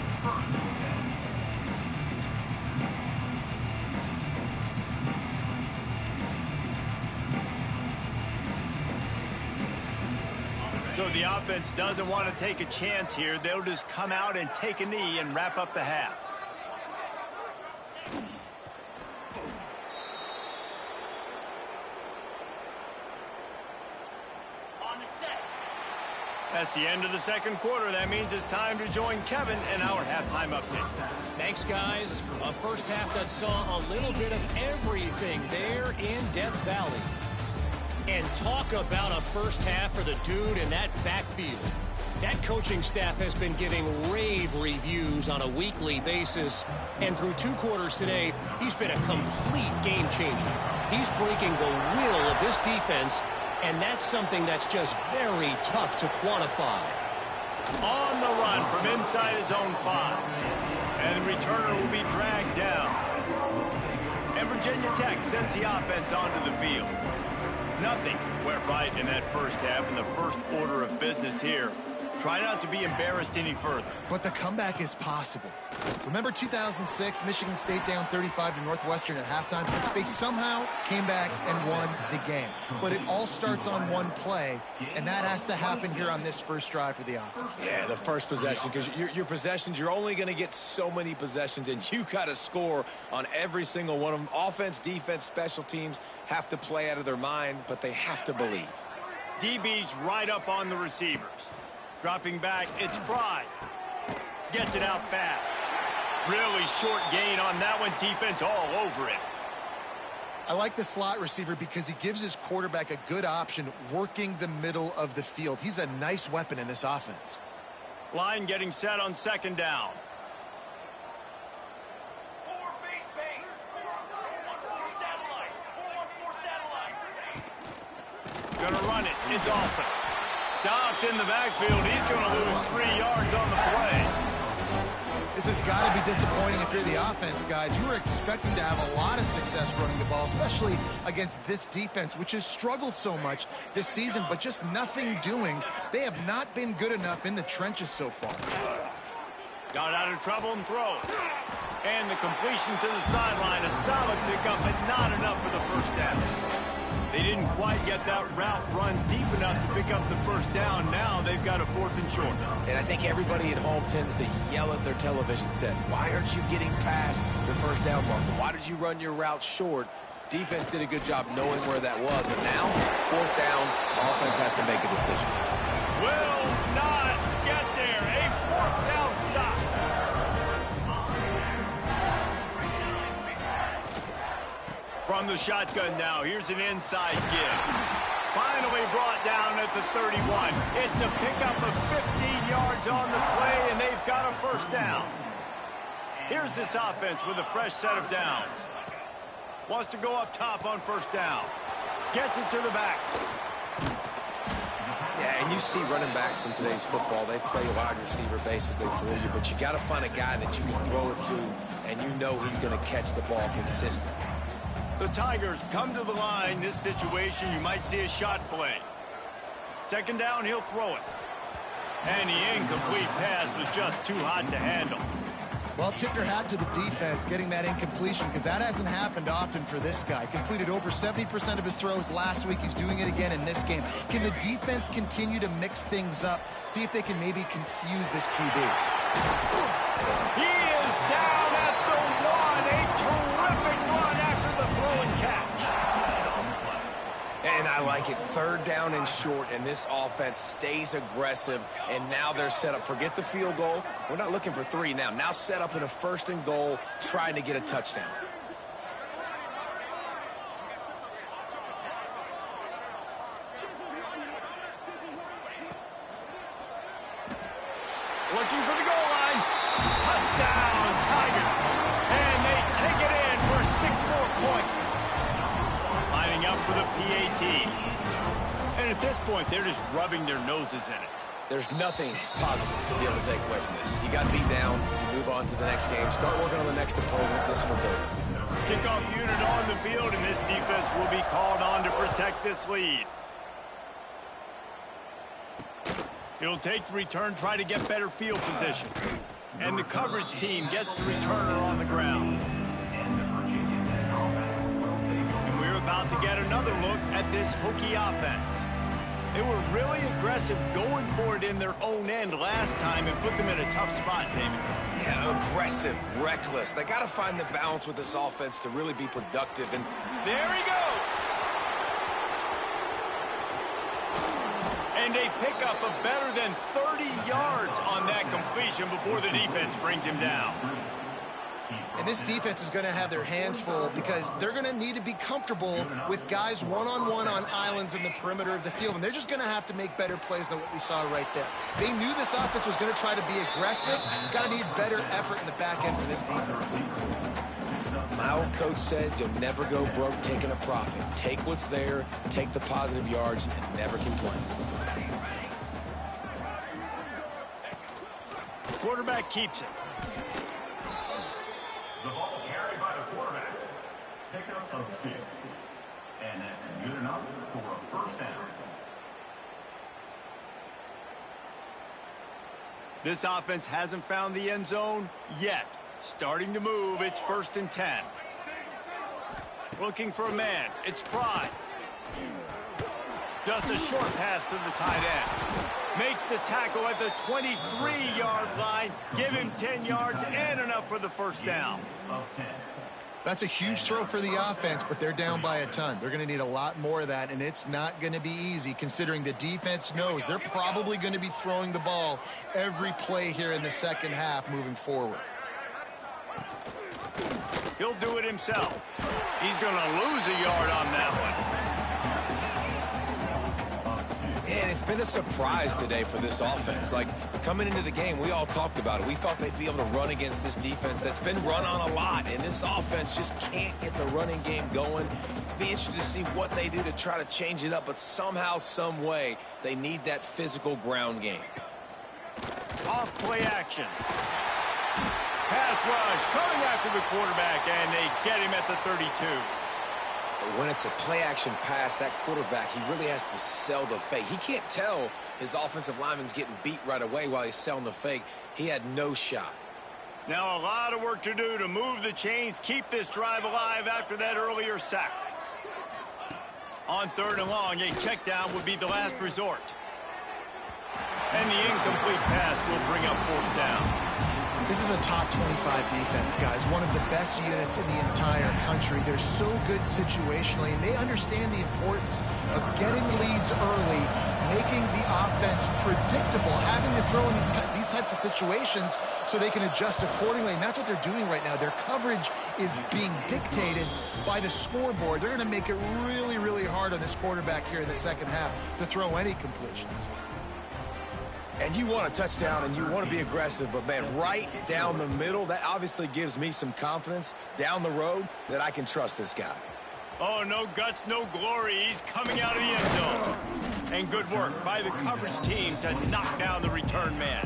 [SPEAKER 3] So the offense doesn't want to take a chance here. They'll just come out and take a knee and wrap up the half. That's the end of the second quarter. That means it's time to join Kevin in our halftime update.
[SPEAKER 7] Thanks, guys. A first half that saw a little bit of everything there in Death Valley. And talk about a first half for the dude in that backfield. That coaching staff has been giving rave reviews on a weekly basis. And through 2 quarters today, he's been a complete game changer. He's breaking the will of this defense, and that's something that's just very tough to quantify.
[SPEAKER 3] On the run from inside his own 5. And the returner will be dragged down. And Virginia Tech sends the offense onto the field. Nothing went right in that first half, in the first order of business here. Try not to be embarrassed any further.
[SPEAKER 4] But the comeback is possible. Remember 2006, Michigan State down 35 to Northwestern at halftime? They somehow came back and won the game. But it all starts on one play, and that has to happen here on this first drive for the offense.
[SPEAKER 5] Yeah, the first possession, because your possessions, you're only going to get so many possessions, and you got to score on every single one of them. Offense, defense, special teams have to play out of their mind, but they have to believe.
[SPEAKER 3] DB's right up on the receivers. Dropping back, it's Fry. Gets it out fast. Really short gain on that one. Defense all over it.
[SPEAKER 4] I like the slot receiver because he gives his quarterback a good option working the middle of the field. He's a nice weapon in this offense.
[SPEAKER 3] Line getting set on second down. Gonna run it. It's Olsen. Stopped in the backfield. He's going to lose 3 yards on the play.
[SPEAKER 4] This has got to be disappointing if you're the offense, guys. You were expecting to have a lot of success running the ball, especially against this defense, which has struggled so much this season, but just nothing doing. They have not been good enough in the trenches so far.
[SPEAKER 3] Got out of trouble and throws. And the completion to the sideline. A solid pickup, but not enough for the first down. They didn't quite get that route run deep enough to pick up the first down. Now they've got a 4th and short.
[SPEAKER 5] And I think everybody at home tends to yell at their television set. Why aren't you getting past the first down marker? Why did you run your route short? Defense did a good job knowing where that was. But now, 4th down, offense has to make a decision.
[SPEAKER 3] Will not get there. A 4th down stop. From the shotgun now, here's an inside give. Finally brought down at the 31. It's a pickup of 15 yards on the play, and they've got a first down. Here's this offense with a fresh set of downs. Wants to go up top on first down. Gets it to the back.
[SPEAKER 5] Yeah, and you see running backs in today's football, they play wide receiver basically for you, but you got to find a guy that you can throw it to, and you know he's going to catch the ball consistently.
[SPEAKER 3] The Tigers come to the line. This situation, you might see a shot play. Second down, he'll throw it. And the incomplete pass was just too hot to handle.
[SPEAKER 4] Well, tip your hat to the defense getting that incompletion because that hasn't happened often for this guy. Completed over 70% of his throws last week. He's doing it again in this game. Can the defense continue to mix things up? See if they can maybe confuse this QB.
[SPEAKER 3] He is down at the 1. A terrific run after the throw and catch.
[SPEAKER 5] And I like it. 3rd down and short, and this offense stays aggressive, and now they're set up. Forget the field goal. We're not looking for 3 now. Now set up in a 1st and goal, trying to get a touchdown.
[SPEAKER 3] Looking for the goal line. Touchdown, Tigers. And they take it in for 6 more points. Lining up for the PAT. And at this point, they're just rubbing their noses in it.
[SPEAKER 5] There's nothing positive to be able to take away from this. You got beat down, you move on to the next game, start working on the next opponent. This one's over.
[SPEAKER 3] Kickoff unit on the field, and this defense will be called on to protect this lead. He'll take the return, try to get better field position. And the coverage team gets the returner on the ground. And we're about to get another look at this Hokie offense. They were really aggressive going for it in their own end last time and put them in a tough spot, David.
[SPEAKER 5] Yeah, aggressive, reckless. They got to find the balance with this offense to really be productive. And
[SPEAKER 3] there he goes. And a pickup of better than 30 yards on that completion before the defense brings him down.
[SPEAKER 4] And this defense is going to have their hands full because they're going to need to be comfortable with guys one-on-one on islands in the perimeter of the field. And they're just going to have to make better plays than what we saw right there. They knew this offense was going to try to be aggressive. Got to need better effort in the back end for this defense.
[SPEAKER 5] My old coach said you'll never go broke taking a profit. Take what's there, take the positive yards, and never complain.
[SPEAKER 3] Quarterback keeps it.
[SPEAKER 6] The ball carried by the quarterback. Pickup of 6. And that's good enough for a first down.
[SPEAKER 3] This offense hasn't found the end zone yet. Starting to move. It's 1st and 10. Looking for a man. It's Pride. Just a short pass to the tight end. Makes the tackle at the 23-yard line. Give him 10 yards and enough for the first down.
[SPEAKER 4] That's a huge throw for the offense, but they're down by a ton. They're going to need a lot more of that, and it's not going to be easy considering the defense knows they're probably going to be throwing the ball every play here in the second half moving forward.
[SPEAKER 3] He'll do it himself. He's going to lose a yard on that one.
[SPEAKER 5] And it's been a surprise today for this offense. Like, coming into the game, we all talked about it. We thought they'd be able to run against this defense that's been run on a lot, and this offense just can't get the running game going. Be interested to see what they do to try to change it up, but somehow, some way, they need that physical ground game.
[SPEAKER 3] Off play action. Pass rush coming after the quarterback, and they get him at the 32.
[SPEAKER 5] But when it's a play-action pass, that quarterback, he really has to sell the fake. He can't tell his offensive lineman's getting beat right away while he's selling the fake. He had no shot.
[SPEAKER 3] Now a lot of work to do to move the chains, keep this drive alive after that earlier sack. On 3rd and long, a check down would be the last resort. And the incomplete pass will bring up 4th down.
[SPEAKER 4] This is a top 25 defense, guys. One of the best units in the entire country. They're so good situationally, and they understand the importance of getting leads early, making the offense predictable, having to throw in these types of situations so they can adjust accordingly. And that's what they're doing right now. Their coverage is being dictated by the scoreboard. They're going to make it really, really hard on this quarterback here in the second half to throw any completions.
[SPEAKER 5] And you want a touchdown and you want to be aggressive, but, man, right down the middle, that obviously gives me some confidence down the road that I can trust this guy.
[SPEAKER 3] Oh, no guts, no glory. He's coming out of the end zone. And good work by the coverage team to knock down the return man.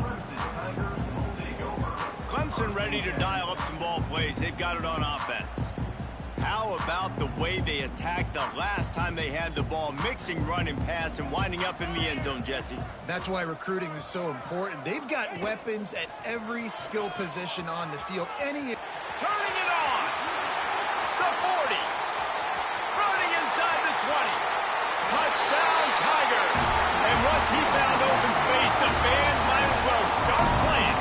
[SPEAKER 3] Clemson ready to dial up some ball plays. They've got it on offense. How about the way they attacked the last time they had the ball, mixing run and pass and winding up in the end zone, Jesse?
[SPEAKER 4] That's why recruiting is so important. They've got weapons at every skill position on the field.
[SPEAKER 3] Turning it on! The 40! Running inside the 20! Touchdown, Tiger! And once he found open space, the band might as well start playing.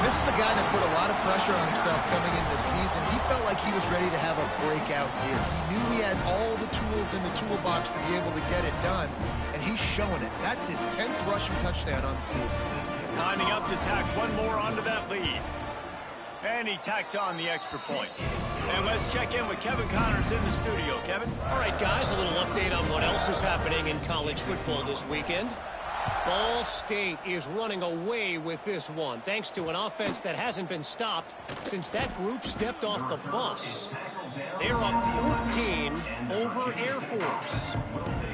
[SPEAKER 4] This is a guy that put a lot of pressure on himself coming into the season. He felt like he was ready to have a breakout year. He knew he had all the tools in the toolbox to be able to get it done, and he's showing it. That's his 10th rushing touchdown on the season.
[SPEAKER 3] Lining up to tack one more onto that lead. And he tacks on the extra point. And let's check in with Kevin Connors in the studio. Kevin?
[SPEAKER 7] All right, guys, a little update on what else is happening in college football this weekend. Ball State is running away with this one, thanks to an offense that hasn't been stopped since that group stepped off the bus. They're up 14 over Air Force.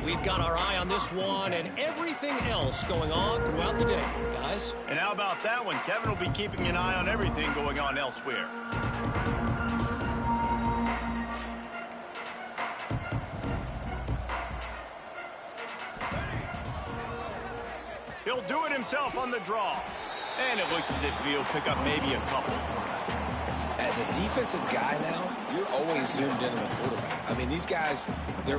[SPEAKER 7] We've got our eye on this one and everything else going on throughout the day, guys.
[SPEAKER 3] And how about that one? Kevin will be keeping an eye on everything going on elsewhere. He'll do it himself on the draw. And it looks as if he'll pick up maybe a couple.
[SPEAKER 5] As a defensive guy now, you're always zoomed in on the quarterback. I mean, these guys,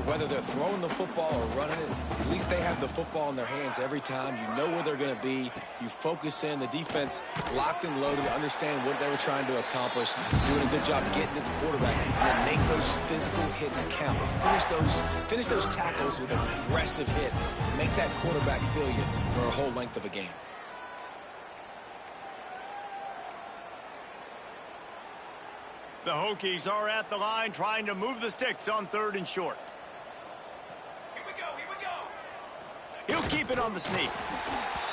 [SPEAKER 5] whether they're throwing the football or running it, at least they have the football in their hands every time. You know where they're going to be. You focus in. The defense locked and loaded to understand what they were trying to accomplish. Doing a good job getting to the quarterback. And then make those physical hits count. Finish those tackles with aggressive hits. Make that quarterback feel you for a whole length of a game.
[SPEAKER 3] The Hokies are at the line trying to move the sticks on 3rd and short. Here we go. He'll keep it on the sneak.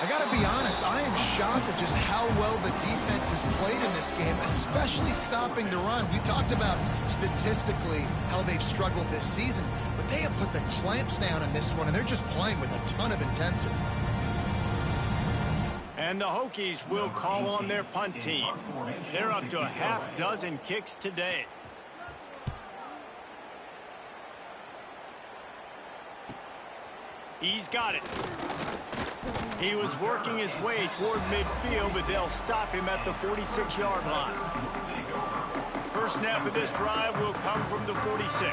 [SPEAKER 4] I got to be honest, I am shocked at just how well the defense has played in this game, especially stopping the run. We talked about statistically how they've struggled this season, but they have put the clamps down in this one, and they're just playing with a ton of intensity.
[SPEAKER 3] And the Hokies will call on their punt team. They're up to a half dozen kicks today. He's got it. He was working his way toward midfield, but they'll stop him at the 46-yard line. First snap of this drive will come from the 46.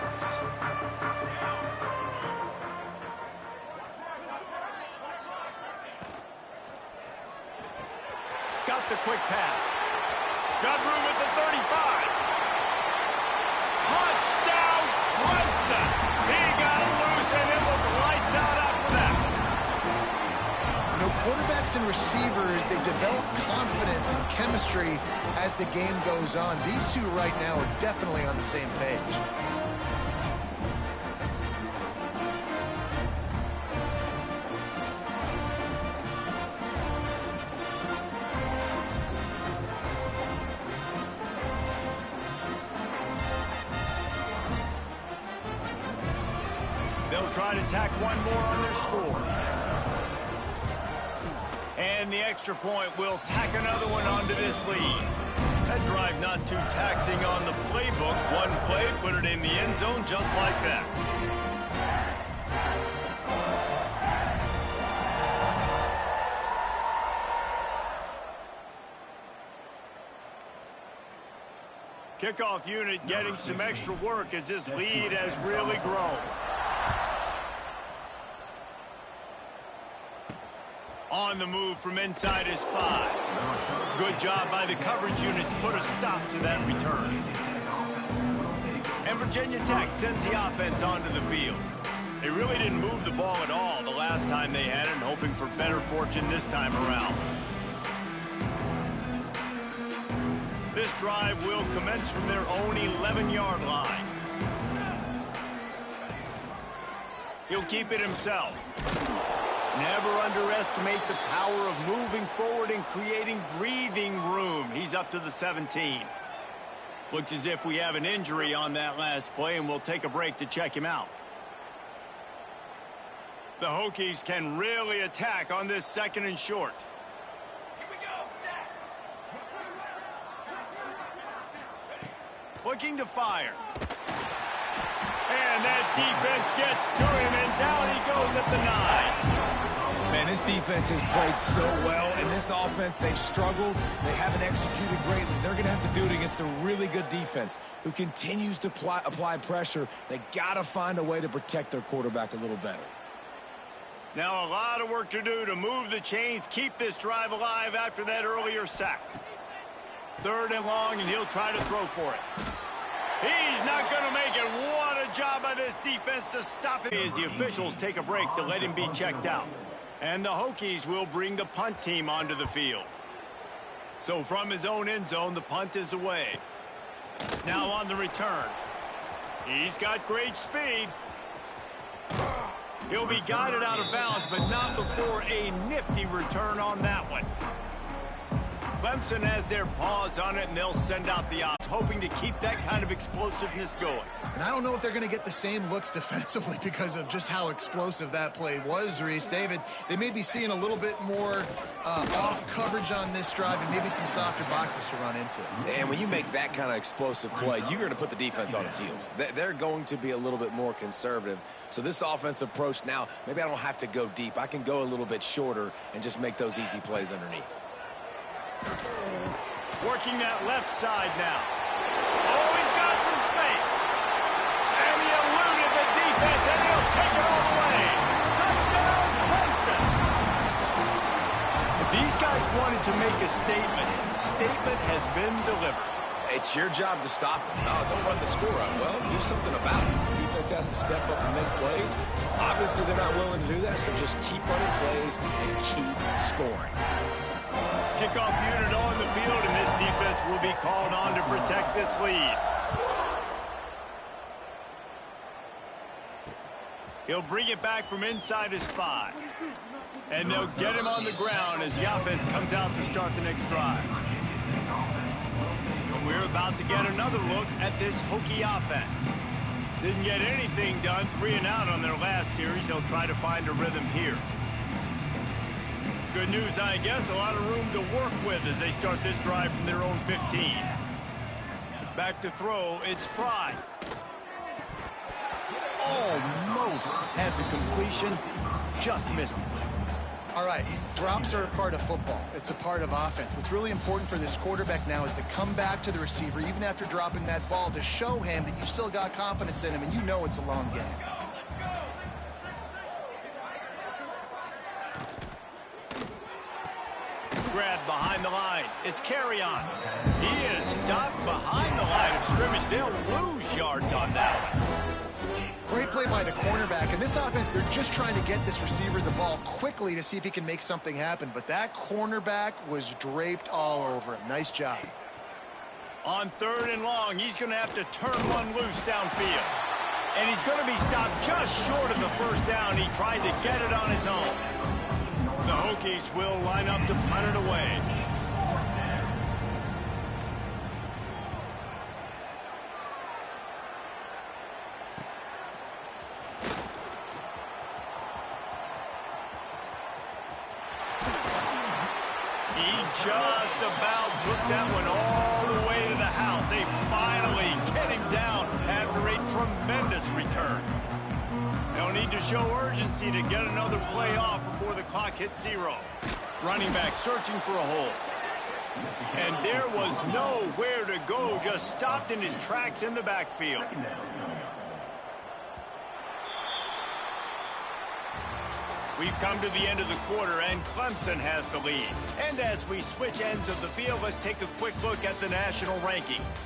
[SPEAKER 3] Got the quick pass. Got room at the 35. Touchdown, Clemson. He got loose, and it was lights out after that.
[SPEAKER 4] You know, quarterbacks and receivers, they develop confidence and chemistry as the game goes on. These two right now are definitely on the same page.
[SPEAKER 3] They'll try to tack one more on their score. And the extra point will tack another one onto this lead. That drive not too taxing on the playbook. One play, put it in the end zone just like that. Kickoff unit getting some extra work as this lead has really grown. On the move from inside his 5. Good job by the coverage unit to put a stop to that return. And Virginia Tech sends the offense onto the field. They really didn't move the ball at all the last time they had it, and hoping for better fortune this time around. This drive will commence from their own 11-yard line. He'll keep it himself. Never underestimate the power of moving forward and creating breathing room. He's up to the 17. Looks as if we have an injury on that last play, and we'll take a break to check him out. The Hokies can really attack on this 2nd and short. Looking to fire. And that defense gets to him, and down he goes at the 9.
[SPEAKER 5] Man, this defense has played so well, and this offense, they've struggled. They haven't executed greatly. They're going to have to do it against a really good defense who continues to apply pressure. They got to find a way to protect their quarterback a little better.
[SPEAKER 3] Now a lot of work to do to move the chains, keep this drive alive after that earlier sack. 3rd and long, and he'll try to throw for it. He's not going to make it. What a job by this defense to stop him as the officials take a break to let him be checked out. And the Hokies will bring the punt team onto the field. So from his own end zone, the punt is away. Now on the return. He's got great speed. He'll be guided out of bounds, but not before a nifty return on that one. Clemson has their paws on it, and they'll send out the odds, hoping to keep that kind of explosiveness going.
[SPEAKER 4] And I don't know if they're going to get the same looks defensively because of just how explosive that play was, Reese. David, they may be seeing a little bit more off coverage on this drive and maybe some softer boxes to run into.
[SPEAKER 5] And when you make that kind of explosive play, you're going to put the defense on its heels. They're going to be a little bit more conservative. So this offense approach now, maybe I don't have to go deep. I can go a little bit shorter and just make those easy plays underneath.
[SPEAKER 3] Working that left side now. Oh, he's got some space. And he eluded the defense, and he'll take it all the way. Touchdown, Clemson. If these guys wanted to make a statement has been delivered.
[SPEAKER 5] It's your job to stop them. No, don't run the score up. Well, do something about it. The defense has to step up and make plays. Obviously, they're not willing to do that, so just keep running plays and keep scoring.
[SPEAKER 3] Kickoff unit on the field, and this defense will be called on to protect this lead. He'll bring it back from inside his 5. And they'll get him on the ground as the offense comes out to start the next drive. And we're about to get another look at this Hokie offense. Didn't get anything done, 3 and out on their last series. They'll try to find a rhythm here. Good news, I guess, a lot of room to work with as they start this drive from their own 15. Back to throw, it's Fry. Almost had the completion. just missed it.
[SPEAKER 4] All right, drops are a part of football. It's a part of offense. What's really important for this quarterback now is to come back to the receiver, even after dropping that ball, to show him that you still got confidence in him, and you know it's a long game.
[SPEAKER 3] Grab behind the line. It's carry on. He is stopped behind the line of scrimmage. They'll lose yards on that one.
[SPEAKER 4] Great play by the cornerback. In this offense, they're just trying to get this receiver the ball quickly to see if he can make something happen. But that cornerback was draped all over him. Nice job.
[SPEAKER 3] On 3rd and long, he's going to have to turn one loose downfield. And he's going to be stopped just short of the first down. He tried to get it on his own. The Hokies will line up to punt it away. He just about took that one all the way to the house. They finally get him down after a tremendous return. They'll need to show urgency to get another play off before the clock hits 0. Running back searching for a hole. And there was nowhere to go, just stopped in his tracks in the backfield. We've come to the end of the quarter, and Clemson has the lead. And as we switch ends of the field, let's take a quick look at the national rankings.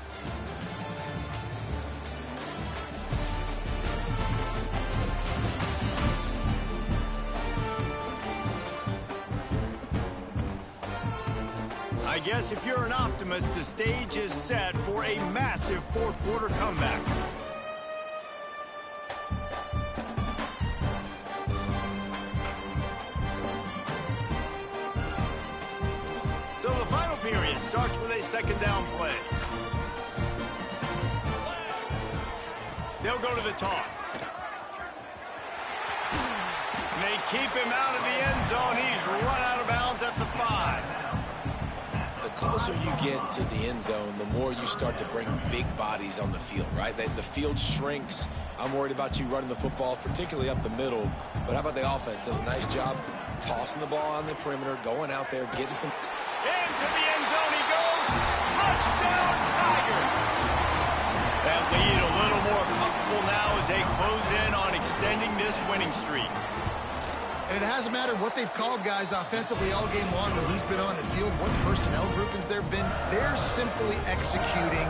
[SPEAKER 3] I guess if you're an optimist, the stage is set for a massive fourth quarter comeback. So the final period starts with a second down play. They'll go to the toss. And they keep him out of the end zone. He's run out of bounds at the 5.
[SPEAKER 5] The closer you get to the end zone, the more you start to bring big bodies on the field, right? The field shrinks. I'm worried about you running the football, particularly up the middle. But how about the offense? Does a nice job tossing the ball on the perimeter, going out there, getting some...
[SPEAKER 3] Into the end zone he goes. Touchdown, Tiger. That lead a little more comfortable now as they close in on extending this winning streak.
[SPEAKER 4] And it hasn't mattered what they've called guys offensively all game long, or who's been on the field, what personnel groupings there have been. They're simply executing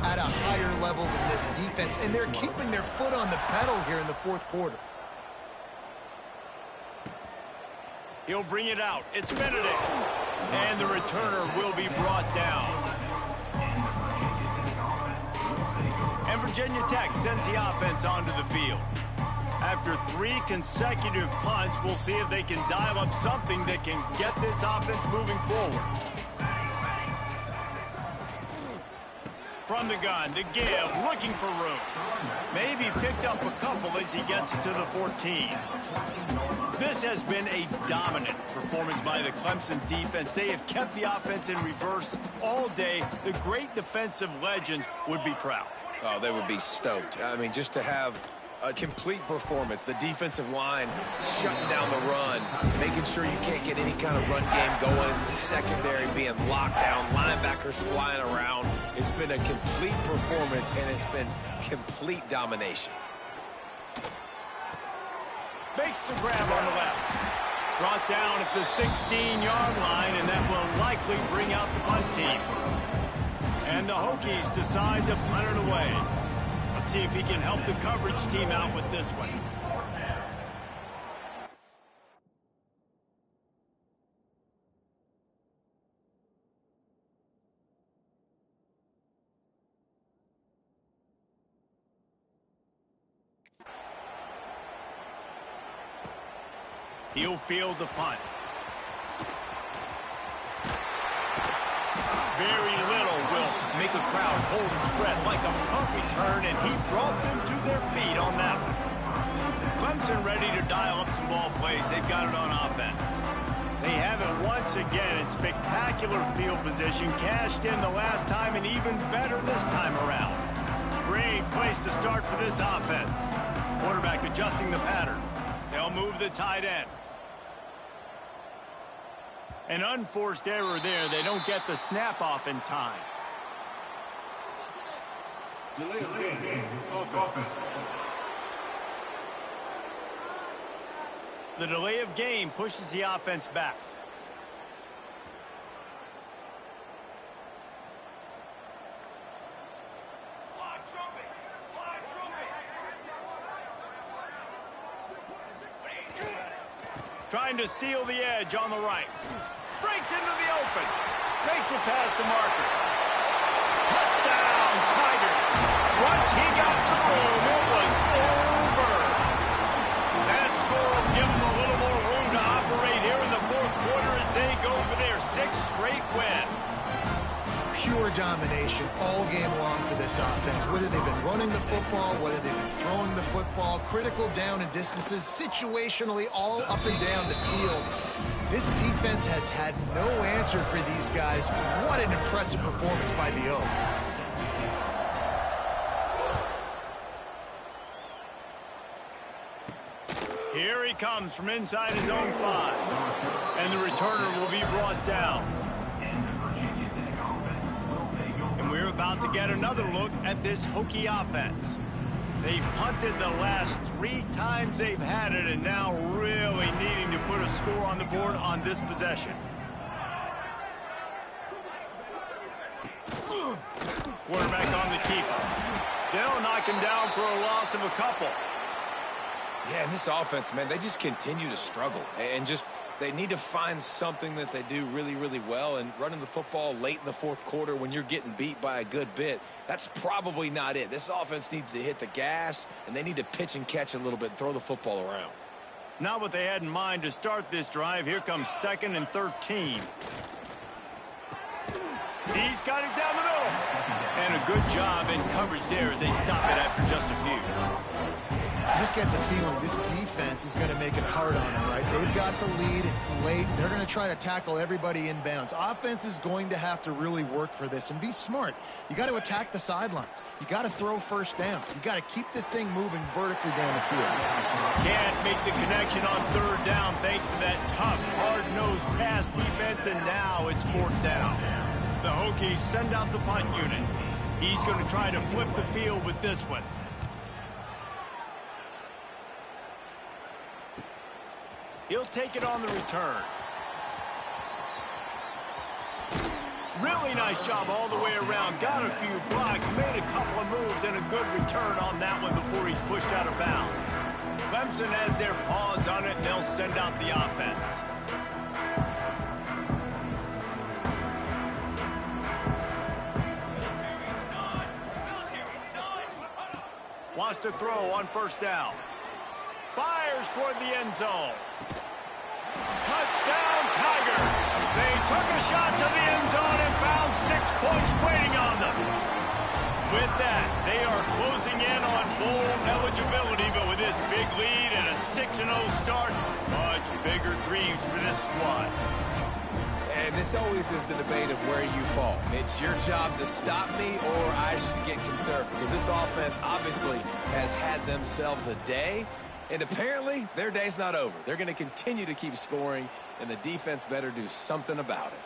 [SPEAKER 4] at a higher level than this defense, and they're keeping their foot on the pedal here in the fourth quarter.
[SPEAKER 3] He'll bring it out. It's Benedict. And the returner will be brought down. And Virginia Tech sends the offense onto the field. After 3 consecutive punts, we'll see if they can dial up something that can get this offense moving forward. From the gun, the give, looking for room. Maybe picked up a couple as he gets to the 14. This has been a dominant performance by the Clemson defense. They have kept the offense in reverse all day. The great defensive legends would be proud.
[SPEAKER 5] Oh, they would be stoked. I mean, just to have a complete performance. The defensive line shutting down the run, making sure you can't get any kind of run game going. The secondary being locked down, linebackers flying around. It's been a complete performance, and it's been complete domination.
[SPEAKER 3] Makes the grab on the left. Brought down at the 16-yard line, and that will likely bring out the punt team. And the Hokies decide to punt it away. Let's see if he can help the coverage team out with this one. He'll field the punt. Very little will make a crowd hold its breath like a punt return, and he brought them to their feet on that one. Clemson ready to dial up some ball plays. They've got it on offense. They have it once again in spectacular field position, cashed in the last time, and even better this time around. Great place to start for this offense. Quarterback adjusting the pattern. They'll move the tight end. An unforced error there. They don't get the snap off in time.
[SPEAKER 6] Delay of game. Offense.
[SPEAKER 3] The delay of game pushes the offense back. Trying to seal the edge on the right. Breaks into the open. Makes it past the marker. Touchdown, Tiger. Once he got some room, it was over. That score will give them a little more room to operate here in the fourth quarter as they go for their 6th straight win.
[SPEAKER 4] Pure domination all game long for this offense. Whether they've been running the football, whether they've been throwing the football, critical down and distances, situationally all up and down the field. This defense has had no answer for these guys. What an impressive performance by the O.
[SPEAKER 3] Here he comes from inside his own 5. And the returner will be brought down. And we're about to get another look at this Hokie offense. They've punted the last 3 times they've had it, and now really needing to put a score on the board on this possession. Quarterback on the keeper. They'll knock him down for a loss of a couple.
[SPEAKER 5] Yeah, and this offense, man, they just continue to struggle. And just, they need to find something that they do really, really well. And running the football late in the fourth quarter when you're getting beat by a good bit, that's probably not it. This offense needs to hit the gas, and they need to pitch and catch a little bit and throw the football around.
[SPEAKER 3] Not what they had in mind to start this drive. Here comes 2nd and 13. He's got it down the middle. And a good job in coverage there as they stop it after just a few.
[SPEAKER 4] You just get the feeling this defense is going to make it hard on them, right? They've got the lead. It's late. They're going to try to tackle everybody inbounds. Offense is going to have to really work for this and be smart. You got to attack the sidelines. You got to throw first down. You got to keep this thing moving vertically down the field.
[SPEAKER 3] Can't make the connection on 3rd down thanks to that tough, hard-nosed pass defense, and now it's 4th down. The Hokies send out the punt unit. He's going to try to flip the field with this one. He'll take it on the return. Really nice job all the way around. Got a few blocks, made a couple of moves, and a good return on that one before he's pushed out of bounds. Clemson has their paws on it, and they'll send out the offense. Wants to throw on 1st down. Fires toward the end zone. Touchdown, Tiger. They took a shot to the end zone and found 6 points waiting on them. With that, they are closing in on bowl eligibility, but with this big lead and a 6-0 start, much bigger dreams for this squad.
[SPEAKER 5] And this always is the debate of where you fall. It's your job to stop me, or I should get conservative, because this offense obviously has had themselves a day. And apparently, their day's not over. They're going to continue to keep scoring, and the defense better do something about it.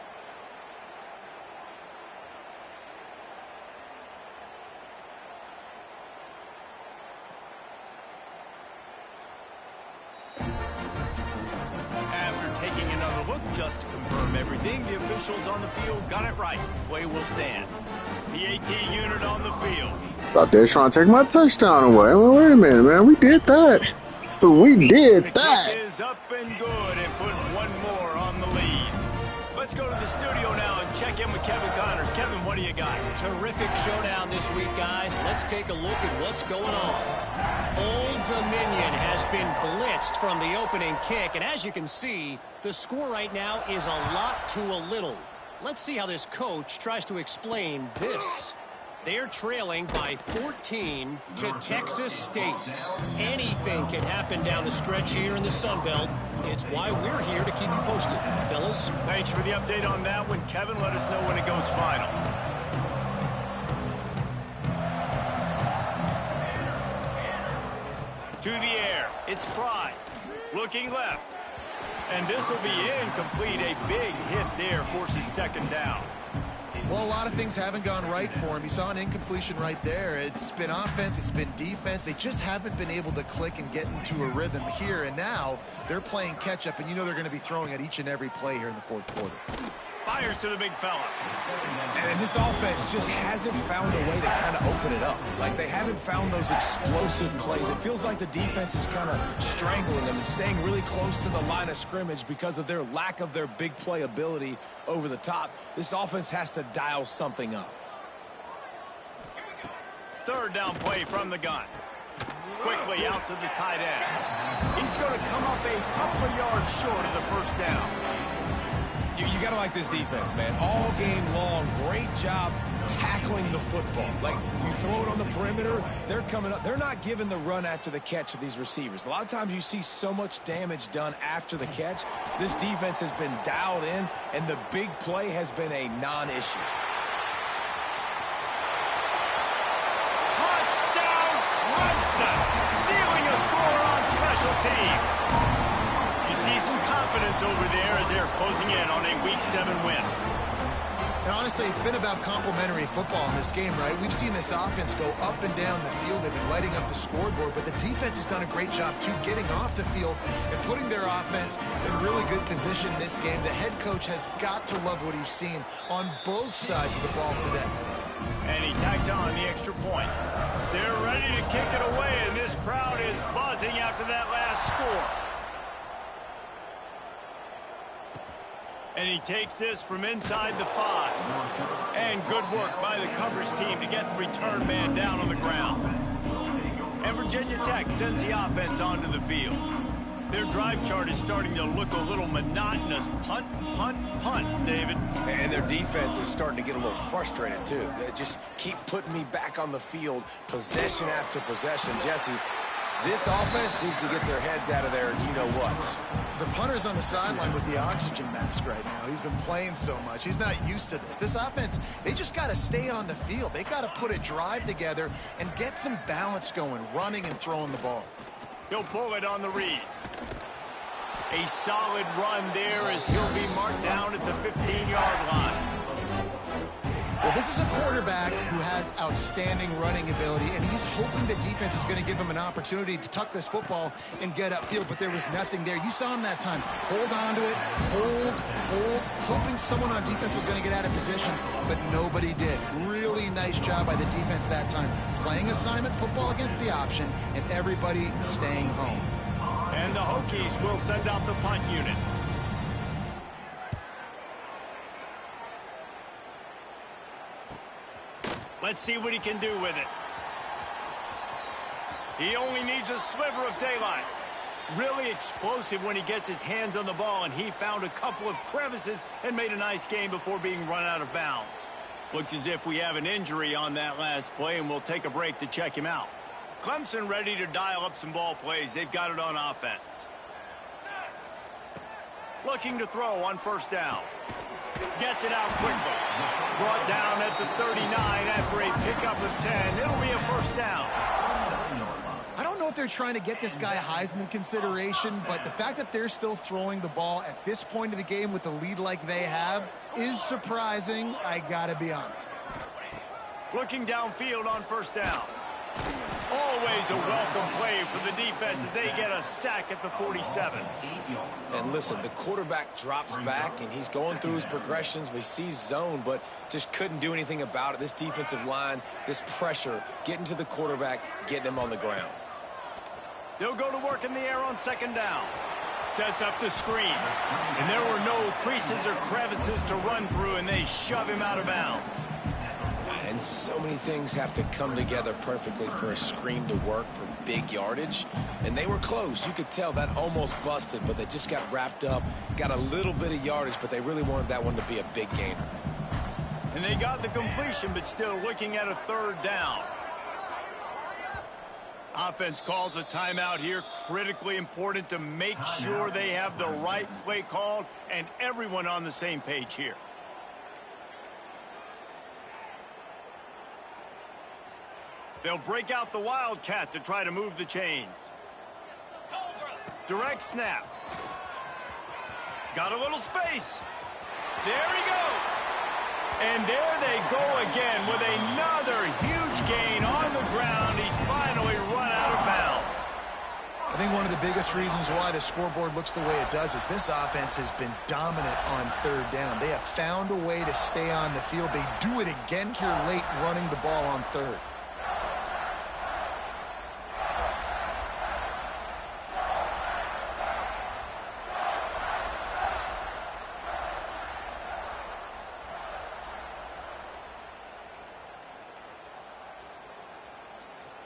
[SPEAKER 3] After taking another look just to confirm everything, the officials on the field got it right. Play will stand. The AT unit on the field.
[SPEAKER 1] Out there trying to take my touchdown away. Well, wait a minute, man. We did that. We did
[SPEAKER 3] The
[SPEAKER 1] that.
[SPEAKER 3] kick is up and good and put one more on the lead. Let's go to the studio now and check in with Kevin Connors. Kevin, what do you got?
[SPEAKER 7] Terrific showdown this week, guys. Let's take a look at what's going on. Old Dominion has been blitzed from the opening kick, and as you can see, the score right now is a lot to a little. Let's see how this coach tries to explain this. They're trailing by 14 to Texas State. Anything can happen down the stretch here in the Sun Belt. It's why we're here to keep you posted, fellas.
[SPEAKER 3] Thanks for the update on that one, Kevin. Let us know when it goes final. To the air. It's Fry. Looking left. And this will be incomplete. A big hit there forces second down.
[SPEAKER 4] Well, a lot of things haven't gone right for him. He saw an incompletion right there. It's been offense, it's been defense. They just haven't been able to click and get into a rhythm here. And now they're playing catch-up, and you know they're going to be throwing at each and every play here in the fourth quarter.
[SPEAKER 3] Fires to the big fella.
[SPEAKER 5] And this offense just hasn't found a way to kind of open it up. Like, they haven't found those explosive plays. It feels like the defense is kind of strangling them and staying really close to the line of scrimmage because of their lack of their big play ability over the top. This offense has to dial something up.
[SPEAKER 3] Third down play from the gun. Quickly out to the tight end. He's going to come up a couple of yards short of the first down.
[SPEAKER 5] You got to like this defense, man. All game long, great job tackling the football. Like, you throw it on the perimeter, they're coming up. They're not giving the run after the catch to these receivers. A lot of times you see so much damage done after the catch. This defense has been dialed in, and the big play has been a non-issue.
[SPEAKER 3] Touchdown, Clemson! Stealing a score on special teams. You see some confidence over there as they're closing in on a Week 7 win.
[SPEAKER 4] And honestly, it's been about complementary football in this game, right? We've seen this offense go up and down the field. They've been lighting up the scoreboard, but the defense has done a great job, too, getting off the field and putting their offense in really good position in this game. The head coach has got to love what he's seen on both sides of the ball today.
[SPEAKER 3] And he tacked on the extra point. They're ready to kick it away, and this crowd is buzzing after that last score. And he takes this from inside the 5. And good work by the coverage team to get the return man down on the ground. And Virginia Tech sends the offense onto the field. Their drive chart is starting to look a little monotonous. Punt, punt, punt, David.
[SPEAKER 5] And their defense is starting to get a little frustrated, too. They just keep putting me back on the field, possession after possession. Jesse, this offense needs to get their heads out of there, you-know-what.
[SPEAKER 4] The punter's on the sideline with the oxygen mask right now. He's been playing so much. He's not used to this. This offense, they just got to stay on the field. They got to put a drive together and get some balance going, running and throwing the ball.
[SPEAKER 3] He'll pull it on the read. A solid run there as he'll be marked down at the 15-yard line.
[SPEAKER 4] Well, this is a quarterback who has outstanding running ability, and he's hoping the defense is going to give him an opportunity to tuck this football and get upfield, but there was nothing there. You saw him that time. Hold on to it, hold, hoping someone on defense was going to get out of position, but nobody did. Really nice job by the defense that time. Playing assignment football against the option, and everybody staying home.
[SPEAKER 3] And the Hokies will send out the punt unit. Let's see what he can do with it. He only needs a sliver of daylight. Really explosive when he gets his hands on the ball, and he found a couple of crevices and made a nice game before being run out of bounds. Looks as if we have an injury on that last play, and we'll take a break to check him out. Clemson ready to dial up some ball plays. They've got it on offense. Looking to throw on first down. Gets it out quickly. Brought down at the 39 after a pickup of 10. It'll be a first down.
[SPEAKER 4] I don't know if they're trying to get this guy Heisman consideration, but the fact that they're still throwing the ball at this point of the game with the lead like they have is surprising, I gotta be honest.
[SPEAKER 3] Looking downfield on first down. Always a welcome play for the defense as they get a sack at the 47.
[SPEAKER 5] And listen, the quarterback drops back, and he's going through his progressions. We see zone, but just couldn't do anything about it. This defensive line, this pressure, getting to the quarterback, getting him on the ground.
[SPEAKER 3] They'll go to work in the air on second down. Sets up the screen. And there were no creases or crevices to run through, and they shove him out of bounds.
[SPEAKER 5] And so many things have to come together perfectly for a screen to work for big yardage. And they were close. You could tell that almost busted, but they just got wrapped up, got a little bit of yardage, but they really wanted that one to be a big gainer.
[SPEAKER 3] And they got the completion, but still looking at a third down. Offense calls a timeout here. Critically important to make sure they have the right play called and everyone on the same page here. They'll break out the Wildcat to try to move the chains. Direct snap. Got a little space. There he goes. And there they go again with another huge gain on the ground. He's finally run out of bounds.
[SPEAKER 4] I think one of the biggest reasons why the scoreboard looks the way it does is this offense has been dominant on third down. They have found a way to stay on the field. They do it again here late, running the ball on third.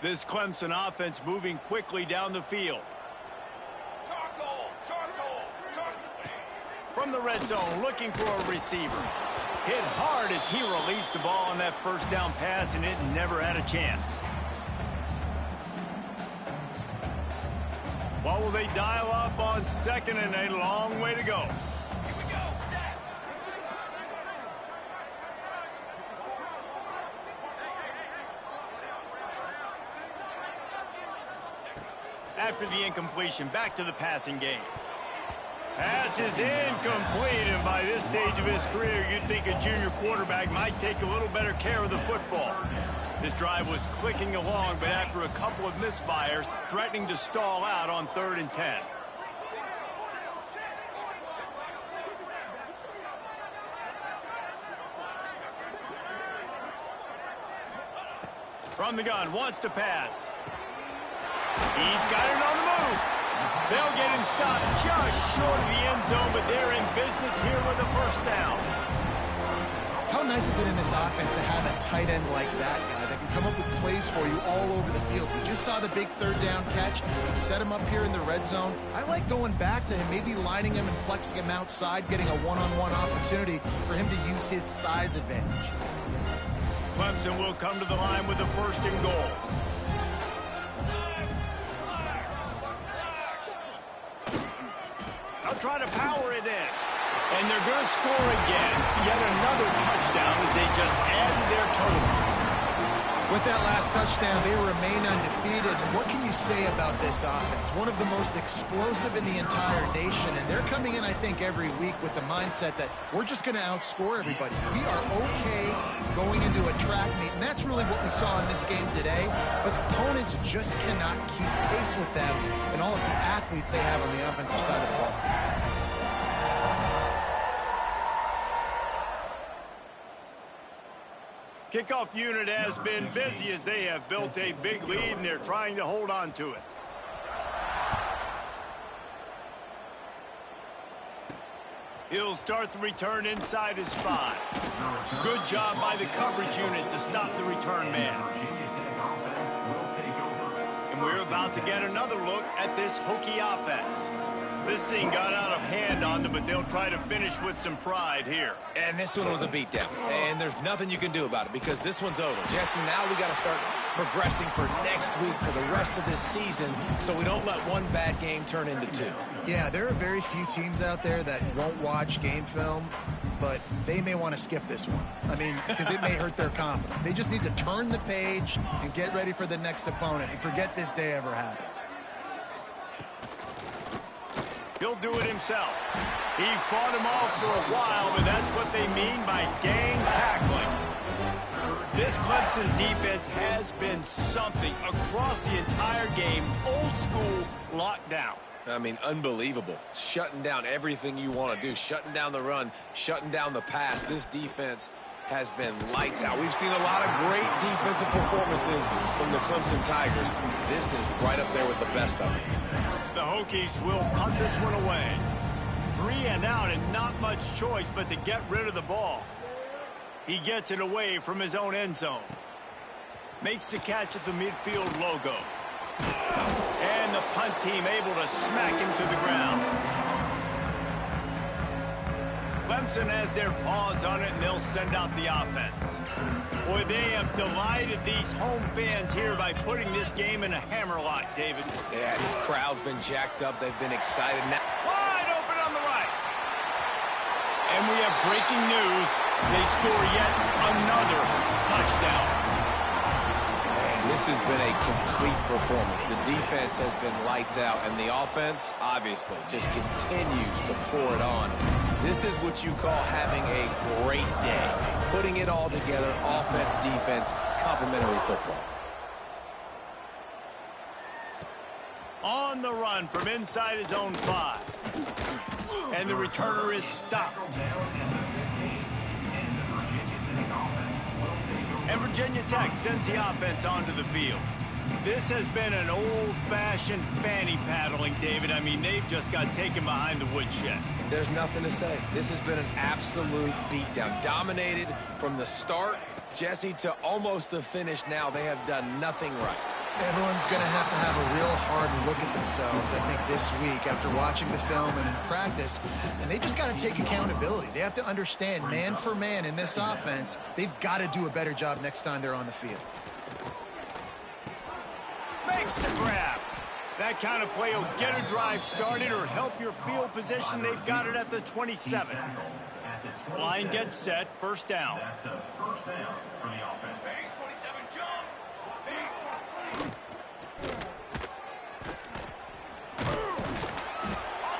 [SPEAKER 3] This Clemson offense moving quickly down the field. From the red zone, looking for a receiver. Hit hard as he released the ball on that first down pass, and it never had a chance. What will they dial up on second and a long way to go? After the incompletion, back to the passing game. Pass is incomplete, and by this stage of his career, you'd think a junior quarterback might take a little better care of the football. This drive was clicking along, but after a couple of misfires, threatening to stall out on 3rd and 10. From the gun, wants to pass. He's got it on the move. They'll get him stopped just short of the end zone, but they're in business here with a first down.
[SPEAKER 4] How nice is it in this offense to have a tight end like that guy that can come up with plays for you all over the field? We just saw the big third down catch. He set him up here in the red zone. I like going back to him, maybe lining him and flexing him outside, getting a one-on-one opportunity for him to use his size advantage.
[SPEAKER 3] Clemson will come to the line with a 1st and goal. They'll try to power it in. And they're going to score again. Yet another touchdown as they just added their total.
[SPEAKER 4] With that last touchdown, they remain undefeated. And what can you say about this offense? One of the most explosive in the entire nation. And they're coming in, I think, every week with the mindset that we're just going to outscore everybody. We are okay going into a track meet. And that's really what we saw in this game today. But opponents just cannot keep pace with them and all of the athletes they have on the offensive side of the ball.
[SPEAKER 3] Kickoff unit has been busy as they have built a big lead, and they're trying to hold on to it. He'll start the return inside his spot. Good job by the coverage unit to stop the return man. And we're about to get another look at this Hokie offense. This thing got out of hand on them, but they'll try to finish with some pride here.
[SPEAKER 5] And this one was a beatdown. And there's nothing you can do about it because this one's over. Jesse, now we got to start progressing for next week, for the rest of this season, so we don't let one bad game turn into two.
[SPEAKER 4] Yeah, there are very few teams out there that won't watch game film, but they may want to skip this one. I mean, because it may hurt their confidence. They just need to turn the page and get ready for the next opponent and forget this day ever happened.
[SPEAKER 3] He'll do it himself. He fought him off for a while, but that's what they mean by gang tackling. This Clemson defense has been something across the entire game. Old school lockdown.
[SPEAKER 5] I mean, unbelievable. Shutting down everything you want to do. Shutting down the run, shutting down the pass. This defense has been lights out. We've seen a lot of great defensive performances from the Clemson Tigers. This is right up there with the best of them.
[SPEAKER 3] The Hokies will punt this one away. 3 and out and not much choice but to get rid of the ball. He gets it away from his own end zone. Makes the catch at the midfield logo. And the punt team able to smack him to the ground. Clemson has their paws on it, and they'll send out the offense. Boy, they have delighted these home fans here by putting this game in a hammerlock, David.
[SPEAKER 5] Yeah, this crowd's been jacked up. They've been excited now.
[SPEAKER 3] Wide open on the right. And we have breaking news. They score yet another touchdown.
[SPEAKER 5] Man, this has been a complete performance. The defense has been lights out, and the offense, obviously, just continues to pour it on. This is what you call having a great day. Putting it all together, offense, defense, complementary football.
[SPEAKER 3] On the run from inside his own 5. And the returner is stopped. And Virginia Tech sends the offense onto the field. This has been an old-fashioned fanny paddling, David. I mean, they've just got taken behind the woodshed.
[SPEAKER 5] There's nothing to say. This has been an absolute beatdown. Dominated from the start, Jesse, to almost the finish now. They have done nothing right.
[SPEAKER 4] Everyone's going to have a real hard look at themselves, I think, this week after watching the film and in practice. And they've just got to take accountability. They have to understand, man for man in this offense, they've got to do a better job next time they're on the field.
[SPEAKER 3] Makes the grab. That kind of play will get a drive started or help your field position. They've got it at the 27. Line gets set, first down.
[SPEAKER 6] That's a first down for the offense.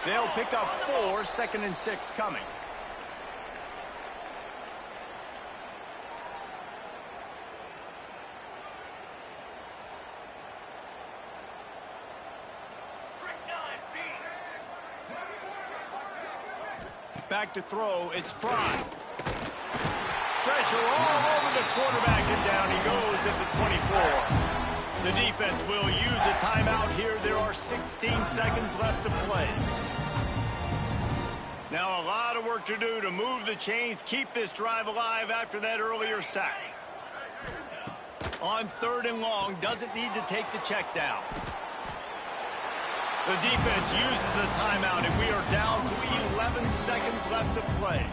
[SPEAKER 3] They'll pick up 4, 2nd and 6 coming. Back to throw, it's Prime. Pressure all over the quarterback, and down he goes at the 24. The defense will use a timeout here. There are 16 seconds left to play. Now a lot of work to do to move the chains, keep this drive alive after that earlier sack. On 3rd and long, doesn't need to take the check down. The defense uses a timeout, and we are down to 11 seconds left to play.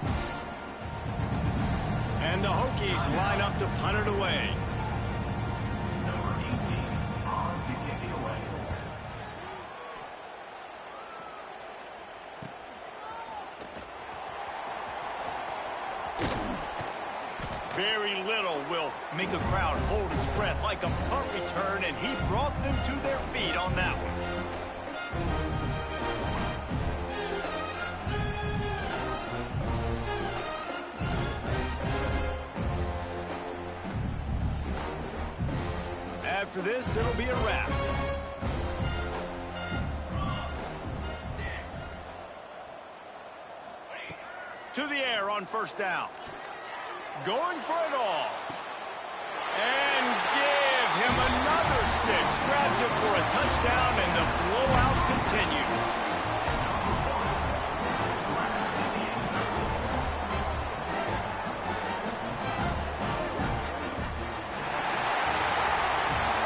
[SPEAKER 3] And the Hokies line up to punt it away.
[SPEAKER 6] Number 18 on to kick it away.
[SPEAKER 3] Very little will make a crowd hold its breath like a punt return, and he brought them to their feet on that one. After this, it'll be a wrap. To the air on first down. Going for it all. And give him another 6. Grabs it for a touchdown, and the blowout continues.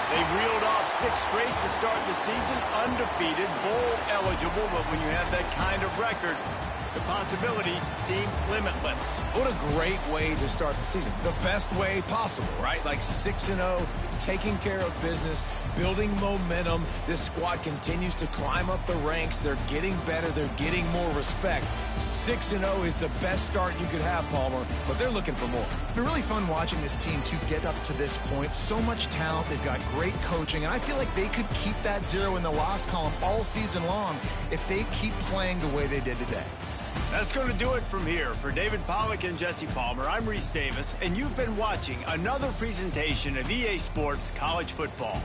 [SPEAKER 3] They've reeled off 6 straight to start the season, undefeated, bowl eligible, but when you have that kind of record, the possibilities seem limitless.
[SPEAKER 5] What a great way to start the season. The best way possible, right? Like 6-0, taking care of business, building momentum. This squad continues to climb up the ranks. They're getting better. They're getting more respect. 6-0 is the best start you could have, Palmer, but they're looking for more.
[SPEAKER 4] It's been really fun watching this team to get up to this point. So much talent. They've got great coaching, and I feel like they could keep that 0 in the loss column all season long if they keep playing the way they did today.
[SPEAKER 3] That's going to do it from here. For David Pollack and Jesse Palmer, I'm Reese Davis, and you've been watching another presentation of EA Sports College Football.